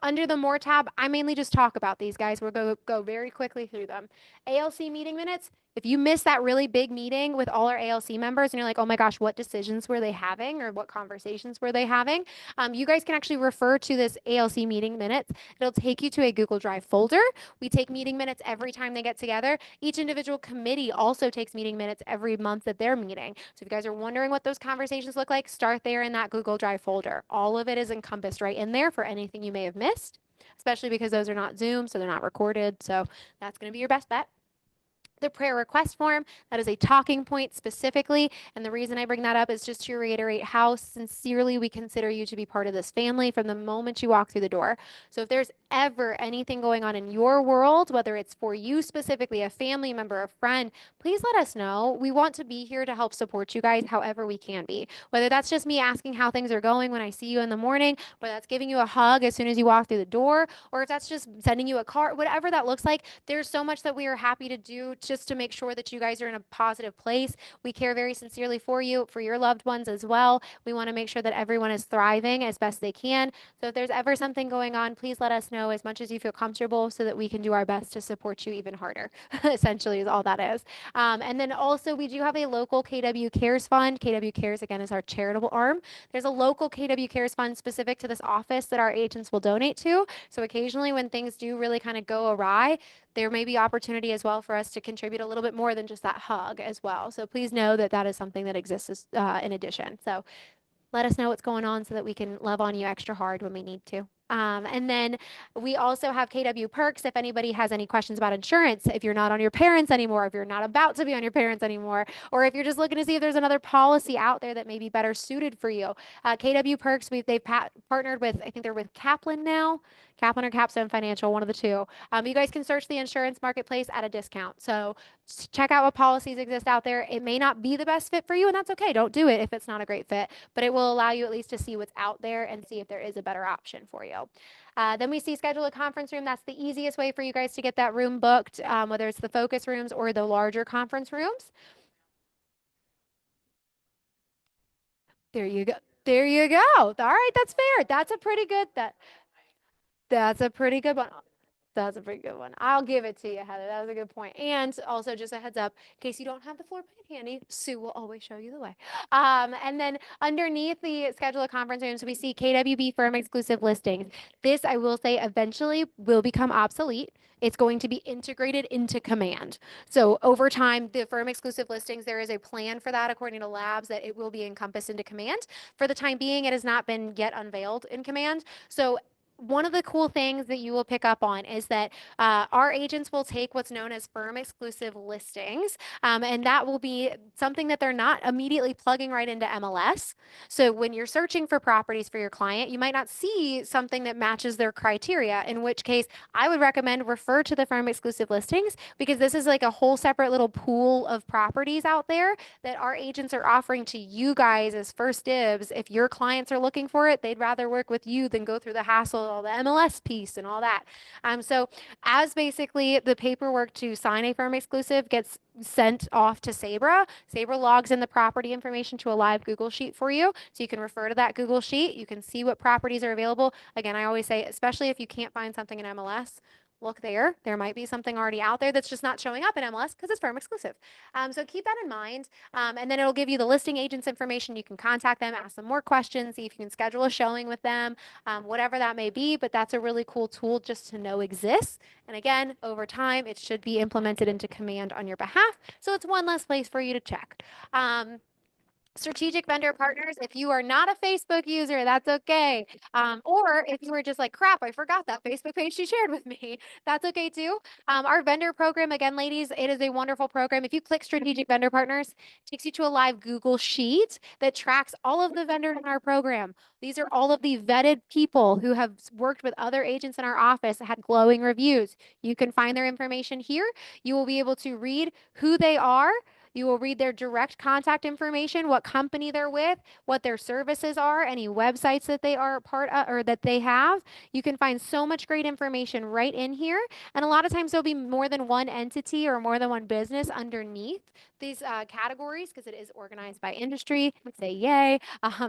Under the More tab, I mainly just talk about these guys. We'll go very quickly through them. ALC meeting minutes. If you miss that really big meeting with all our ALC members and you're like, oh my gosh, what decisions were they having or what conversations were they having? You guys can actually refer to this ALC meeting minutes. It'll take you to a Google Drive folder. We take meeting minutes every time they get together. Each individual committee also takes meeting minutes every month that they're meeting. So if you guys are wondering what those conversations look like, start there in that Google Drive folder. All of it is encompassed right in there for anything you may have missed, especially because those are not Zoom, so they're not recorded. So that's going to be your best bet. the prayer request form. That is a talking point specifically. And the reason I bring that up is just to reiterate how sincerely we consider you to be part of this family from the moment you walk through the door. So if there's ever anything going on in your world, whether it's for you specifically, a family member, a friend, please let us know. We want to be here to help support you guys however we can be. Whether that's just me asking how things are going when I see you in the morning, whether that's giving you a hug as soon as you walk through the door, or if that's just sending you a card, whatever that looks like, there's so much that we are happy to do just to make sure that you guys are in a positive place. We care very sincerely for you, for your loved ones as well. We want to make sure that everyone is thriving as best they can. So if there's ever something going on, please let us know as much as you feel comfortable so that we can do our best to support you even harder, essentially, is all that is. And then also, we do have a local KW Cares Fund. KW Cares, again, is our charitable arm. There's a local KW Cares Fund specific to this office that our agents will donate to. So occasionally, when things do really kind of go awry, there may be opportunity as well for us to contribute a little bit more than just that hug as well. So please know that that is something that exists in addition. So let us know what's going on so that we can love on you extra hard when we need to. And then we also have KW Perks. If anybody has any questions about insurance, if you're not on your parents anymore, if you're not about to be on your parents anymore, or if you're just looking to see if there's another policy out there that may be better suited for you, KW Perks, they've partnered with, I think they're with Kaplan now, Kaplan or Capstone Financial, one of the two. You guys can search the insurance marketplace at a discount. So check out what policies exist out there. It may not be the best fit for you, and that's okay. Don't do it if it's not a great fit, but it will allow you at least to see what's out there and see if there is a better option for you. Then we see schedule a conference room. That's the easiest way for you guys to get that room booked, whether it's the focus rooms or the larger conference rooms. There you go. There you go. All right, that's fair. That's a pretty good one. That's a pretty good one. I'll give it to you, Heather. That was a good point. And also, just a heads up, in case you don't have the floor plan handy, Sue will always show you the way. And then underneath the schedule of conference rooms, we see KWB firm exclusive listings. This, I will say, eventually will become obsolete. It's going to be integrated into Command. So over time, the firm exclusive listings, there is a plan for that according to labs that it will be encompassed into Command. For the time being, it has not been yet unveiled in Command. So one of the cool things that you will pick up on is that our agents will take what's known as firm exclusive listings, and that will be something that they're not immediately plugging right into MLS. So when you're searching for properties for your client, you might not see something that matches their criteria, in which case I would recommend refer to the firm exclusive listings because this is like a whole separate little pool of properties out there that our agents are offering to you guys as first dibs. If your clients are looking for it, they'd rather work with you than go through the hassle, all the MLS piece and all that. So as basically the paperwork to sign a firm exclusive gets sent off to Sabra, Sabra logs in the property information to a live Google sheet for you. So you can refer to that Google sheet. You can see what properties are available. Again, I always say, especially if you can't find something in MLS, look there. There might be something already out there that's just not showing up in MLS because it's firm exclusive. So keep that in mind. And then it'll give you the listing agent's information. You can contact them, ask them more questions, see if you can schedule a showing with them, whatever that may be. But that's a really cool tool just to know exists. And again, over time, it should be implemented into Command on your behalf. So it's one less place for you to check. Strategic vendor partners, if you are not a Facebook user, that's okay. Or if you were just like, crap, I forgot that Facebook page she shared with me, that's okay too. Our vendor program, again, ladies, it is a wonderful program. If you click strategic vendor partners, it takes you to a live Google sheet that tracks all of the vendors in our program. These are all of the vetted people who have worked with other agents in our office, had glowing reviews. You can find their information here. You will be able to read who they are. You will read their direct contact information, what company they're with, what their services are, any websites that they are part of or that they have. You can find so much great information right in here. And a lot of times there'll be more than one entity or more than one business underneath these categories because it is organized by industry. Say yay.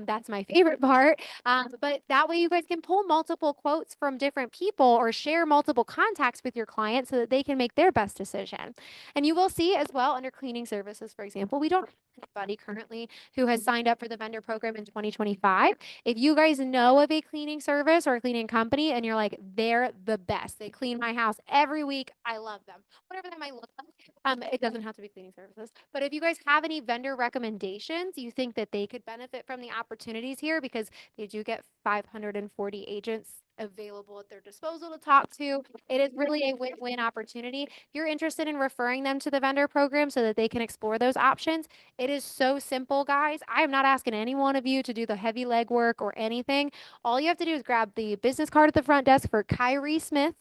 That's my favorite part. But that way you guys can pull multiple quotes from different people or share multiple contacts with your clients so that they can make their best decision. And you will see as well under cleaning services, for example, we don't Buddy currently who has signed up for the vendor program in 2025. If you guys know of a cleaning service or a cleaning company and you're like, they're the best, they clean my house every week, I love them, whatever that might look like. It doesn't have to be cleaning services, but if you guys have any vendor recommendations, you think that they could benefit from the opportunities here because they do get 540 agents available at their disposal to talk to. It is really a win-win opportunity. If you're interested in referring them to the vendor program so that they can explore those options, it is so simple, guys. I am not asking any one of you to do the heavy legwork or anything. All you have to do is grab the business card at the front desk for Kyrie Smith.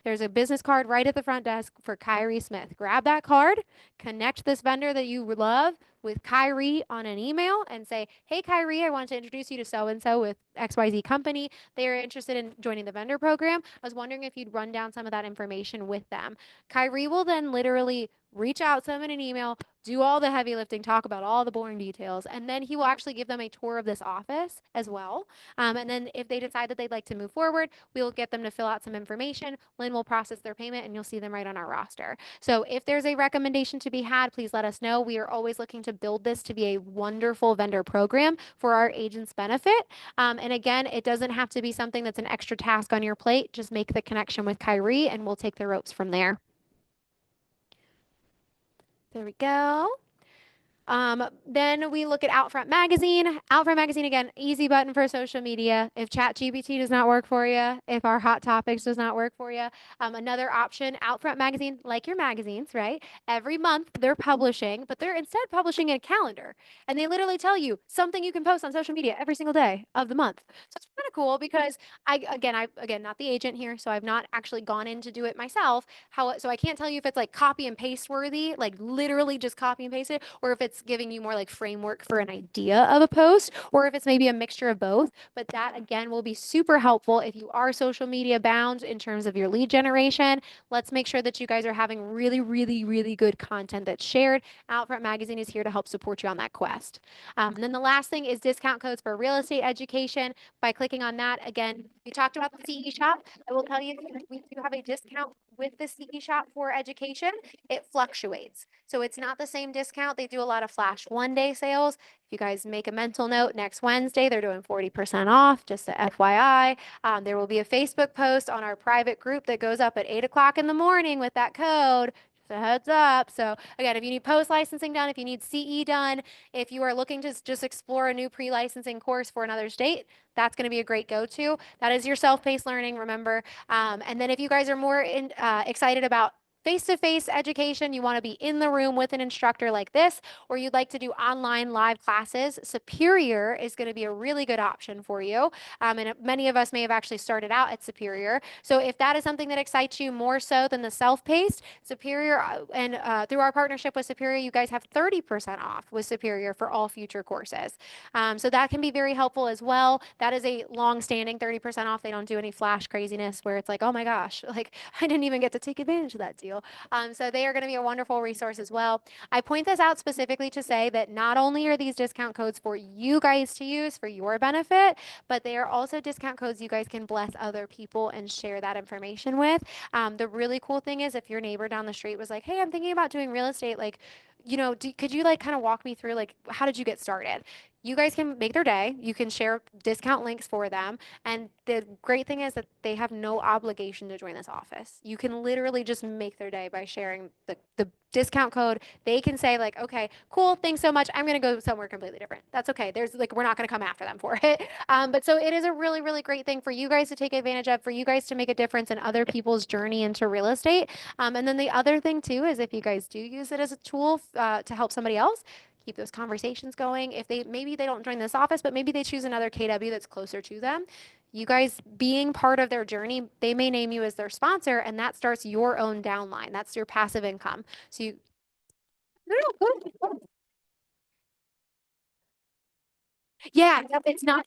There's a business card right at the front desk for Kyrie Smith. Grab that card, connect this vendor that you love with Kyrie on an email and say, hey, Kyrie, I want to introduce you to so-and-so with XYZ company. They are interested in joining the vendor program. I was wondering if you'd run down some of that information with them. Kyrie will then literally reach out to them in an email, do all the heavy lifting, talk about all the boring details, and then he will actually give them a tour of this office as well. And then if they decide that they'd like to move forward, we'll get them to fill out some information. Lynn will process their payment and you'll see them right on our roster. So if there's a recommendation to be had, please let us know. We are always looking to build this to be a wonderful vendor program for our agents' benefit. And again, it doesn't have to be something that's an extra task on your plate. Just make the connection with Kyrie and we'll take the ropes from there. There we go. Then we look at Outfront Magazine. Outfront Magazine, again, easy button for social media. If ChatGPT does not work for you, if our hot topics does not work for you, another option, Outfront Magazine, like your magazines, right? Every month they're publishing, but they're instead publishing a calendar. And they literally tell you something you can post on social media every single day of the month. So it's kind of cool because I not the agent here, so I've not actually gone in to do it myself. So I can't tell you if it's like copy and paste worthy, like literally just copy and paste it, or if it's giving you more like framework for an idea of a post, or if it's maybe a mixture of both. But that again will be super helpful if you are social media bound in terms of your lead generation. Let's make sure that you guys are having really, really, really good content that's shared. Outfront Magazine is here to help support you on that quest. And then the last thing is discount codes for real estate education. By clicking on that, again, we talked about the CE shop. I will tell you, we do have a discount with the CE shop for education. It fluctuates. So it's not the same discount. They do a lot of flash 1-day sales. If you guys make a mental note, next Wednesday, they're doing 40% off, just a FYI. There will be a Facebook post on our private group that goes up at 8 o'clock in the morning with that code. Just a heads up. So again, if you need post licensing done, if you need CE done, if you are looking to just explore a new pre-licensing course for another state, that's going to be a great go-to. That is your self-paced learning, remember. And then if you guys are more excited about face-to-face education, you want to be in the room with an instructor like this, or you'd like to do online live classes, Superior is going to be a really good option for you. And many of us may have actually started out at Superior. So if that is something that excites you more so than the self-paced, Superior, and through our partnership with Superior, you guys have 30% off with Superior for all future courses. So that can be very helpful as well. That is a long-standing 30% off. They don't do any flash craziness where it's like, oh my gosh, like I didn't even get to take advantage of that deal. So they are going to be a wonderful resource as well. I point this out specifically to say that not only are these discount codes for you guys to use for your benefit, but they are also discount codes you guys can bless other people and share that information with. The really cool thing is if your neighbor down the street was like, hey, I'm thinking about doing real estate, like, could you like kind of walk me through like how did you get started? You guys can make their day. You can share discount links for them. And the great thing is that they have no obligation to join this office. You can literally just make their day by sharing the discount code. They can say like, okay, cool, thanks so much. I'm going to go somewhere completely different. That's okay. We're not going to come after them for it. But so it is a really, really great thing for you guys to take advantage of, for you guys to make a difference in other people's journey into real estate. And then the other thing too is if you guys do use it as a tool to help somebody else, keep those conversations going. If maybe they don't join this office, but maybe they choose another KW that's closer to them. You guys being part of their journey, they may name you as their sponsor, and that starts your own downline. That's your passive income. So no, good. Yeah, it's not.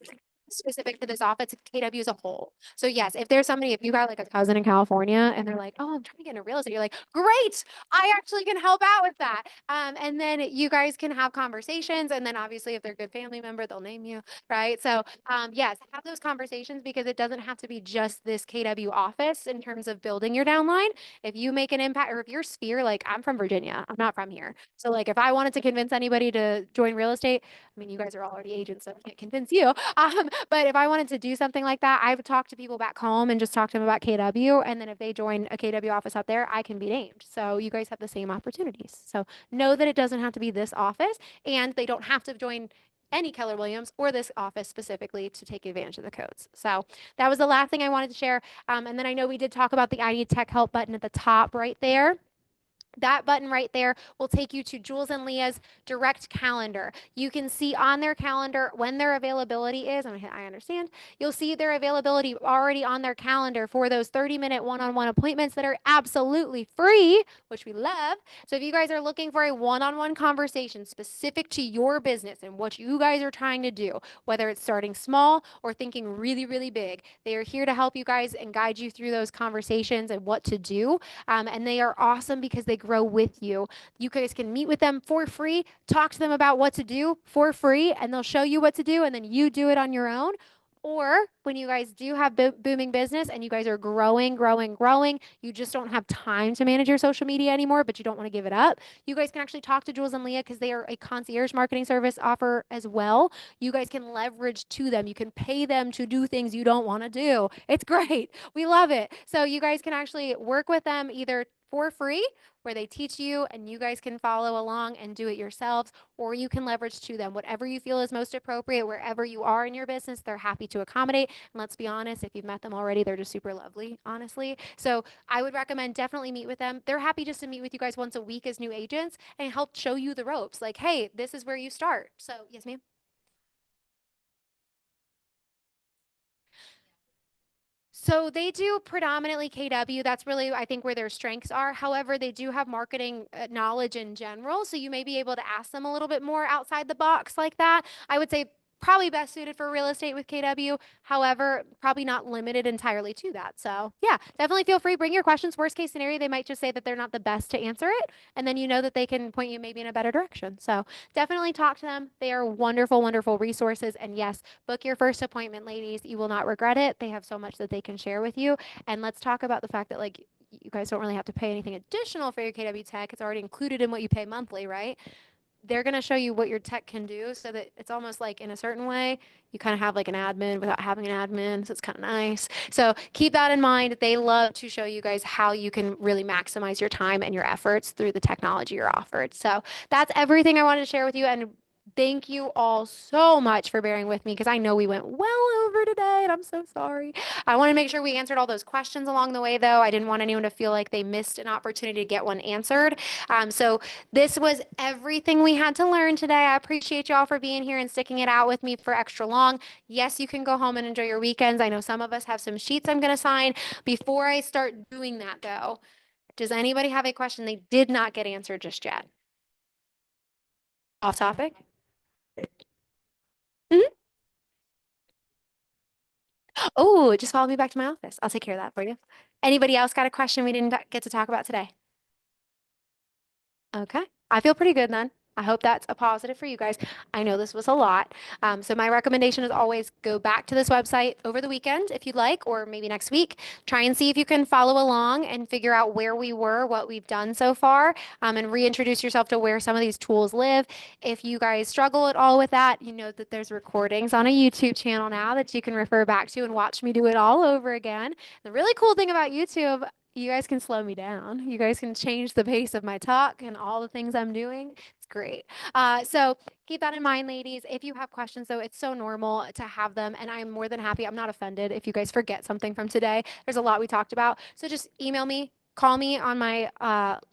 specific to this office, KW as a whole. So yes, if there's somebody, if you got like a cousin in California and they're like, oh, I'm trying to get into real estate, you're like, great, I actually can help out with that. And then you guys can have conversations. And then obviously if they're a good family member, they'll name you, right? So yes, have those conversations because it doesn't have to be just this KW office in terms of building your downline. If you make an impact or if your sphere, like I'm from Virginia, I'm not from here. So like if I wanted to convince anybody to join real estate, I mean, you guys are already agents, so I can't convince you. But if I wanted to do something like that, I would talk to people back home and just talk to them about KW. And then if they join a KW office out there, I can be named. So you guys have the same opportunities. So know that it doesn't have to be this office and they don't have to join any Keller Williams or this office specifically to take advantage of the codes. So that was the last thing I wanted to share. And then I know we did talk about the I Need Tech Help button at the top right there. That button right there will take you to Jules and Leah's direct calendar. You can see on their calendar when their availability is. I understand. You'll see their availability already on their calendar for those 30-minute one-on-one appointments that are absolutely free, which we love. So if you guys are looking for a one-on-one conversation specific to your business and what you guys are trying to do, whether it's starting small or thinking really, really big, they are here to help you guys and guide you through those conversations and what to do. And they are awesome because they grow with you. You guys can meet with them for free, talk to them about what to do for free, and they'll show you what to do, and then you do it on your own. Or when you guys do have booming business and you guys are growing, growing, growing, you just don't have time to manage your social media anymore, but you don't want to give it up. You guys can actually talk to Jules and Leah because they are a concierge marketing service offer as well. You guys can leverage to them. You can pay them to do things you don't want to do. It's great. We love it. So you guys can actually work with them either for free where they teach you and you guys can follow along and do it yourselves, or you can leverage to them. Whatever you feel is most appropriate, wherever you are in your business, they're happy to accommodate. And let's be honest, if you've met them already, they're just super lovely, honestly. So I would recommend definitely meet with them. They're happy just to meet with you guys once a week as new agents and help show you the ropes. Like, hey, this is where you start. So, yes, ma'am. So they do predominantly KW. That's really, I think, where their strengths are. However, they do have marketing knowledge in general. So you may be able to ask them a little bit more outside the box like that. I would say probably best suited for real estate with KW. However, probably not limited entirely to that. So yeah, definitely feel free. Bring your questions. Worst case scenario, they might just say that they're not the best to answer it. And then you know that they can point you maybe in a better direction. So definitely talk to them. They are wonderful, wonderful resources. And yes, book your first appointment, ladies. You will not regret it. They have so much that they can share with you. And let's talk about the fact that like you guys don't really have to pay anything additional for your KW tech. It's already included in what you pay monthly, right? They're going to show you what your tech can do so that it's almost like in a certain way you kind of have like an admin without having an admin, so it's kind of nice. So keep that in mind. They love to show you guys how you can really maximize your time and your efforts through the technology you're offered. So that's everything I wanted to share with you, and thank you all so much for bearing with me because I know we went well over today and I'm so sorry. I want to make sure we answered all those questions along the way, though. I didn't want anyone to feel like they missed an opportunity to get one answered. So this was everything we had to learn today. I appreciate y'all for being here and sticking it out with me for extra long. Yes, you can go home and enjoy your weekends. I know some of us have some sheets I'm going to sign. Before I start doing that, though, does anybody have a question they did not get answered just yet? Off topic? Mhm. Oh, just follow me back to my office. I'll take care of that for you. Anybody else got a question we didn't get to talk about today? Okay. I feel pretty good then. I hope that's a positive for you guys. I know this was a lot. So my recommendation is always go back to this website over the weekend if you'd like, or maybe next week. Try and see if you can follow along and figure out where we were, what we've done so far, and reintroduce yourself to where some of these tools live. If you guys struggle at all with that, you know that there's recordings on a YouTube channel now that you can refer back to and watch me do it all over again. The really cool thing about YouTube, you guys can slow me down. You guys can change the pace of my talk and all the things I'm doing. It's great. So keep that in mind, ladies. If you have questions, though, it's so normal to have them. And I'm more than happy. I'm not offended if you guys forget something from today. There's a lot we talked about. So just email me, call me on my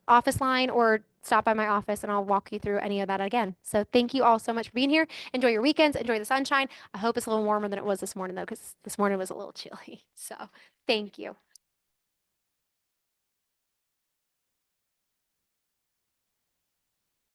office line, or stop by my office and I'll walk you through any of that again. So thank you all so much for being here. Enjoy your weekends. Enjoy the sunshine. I hope it's a little warmer than it was this morning, though, because this morning was a little chilly. So thank you.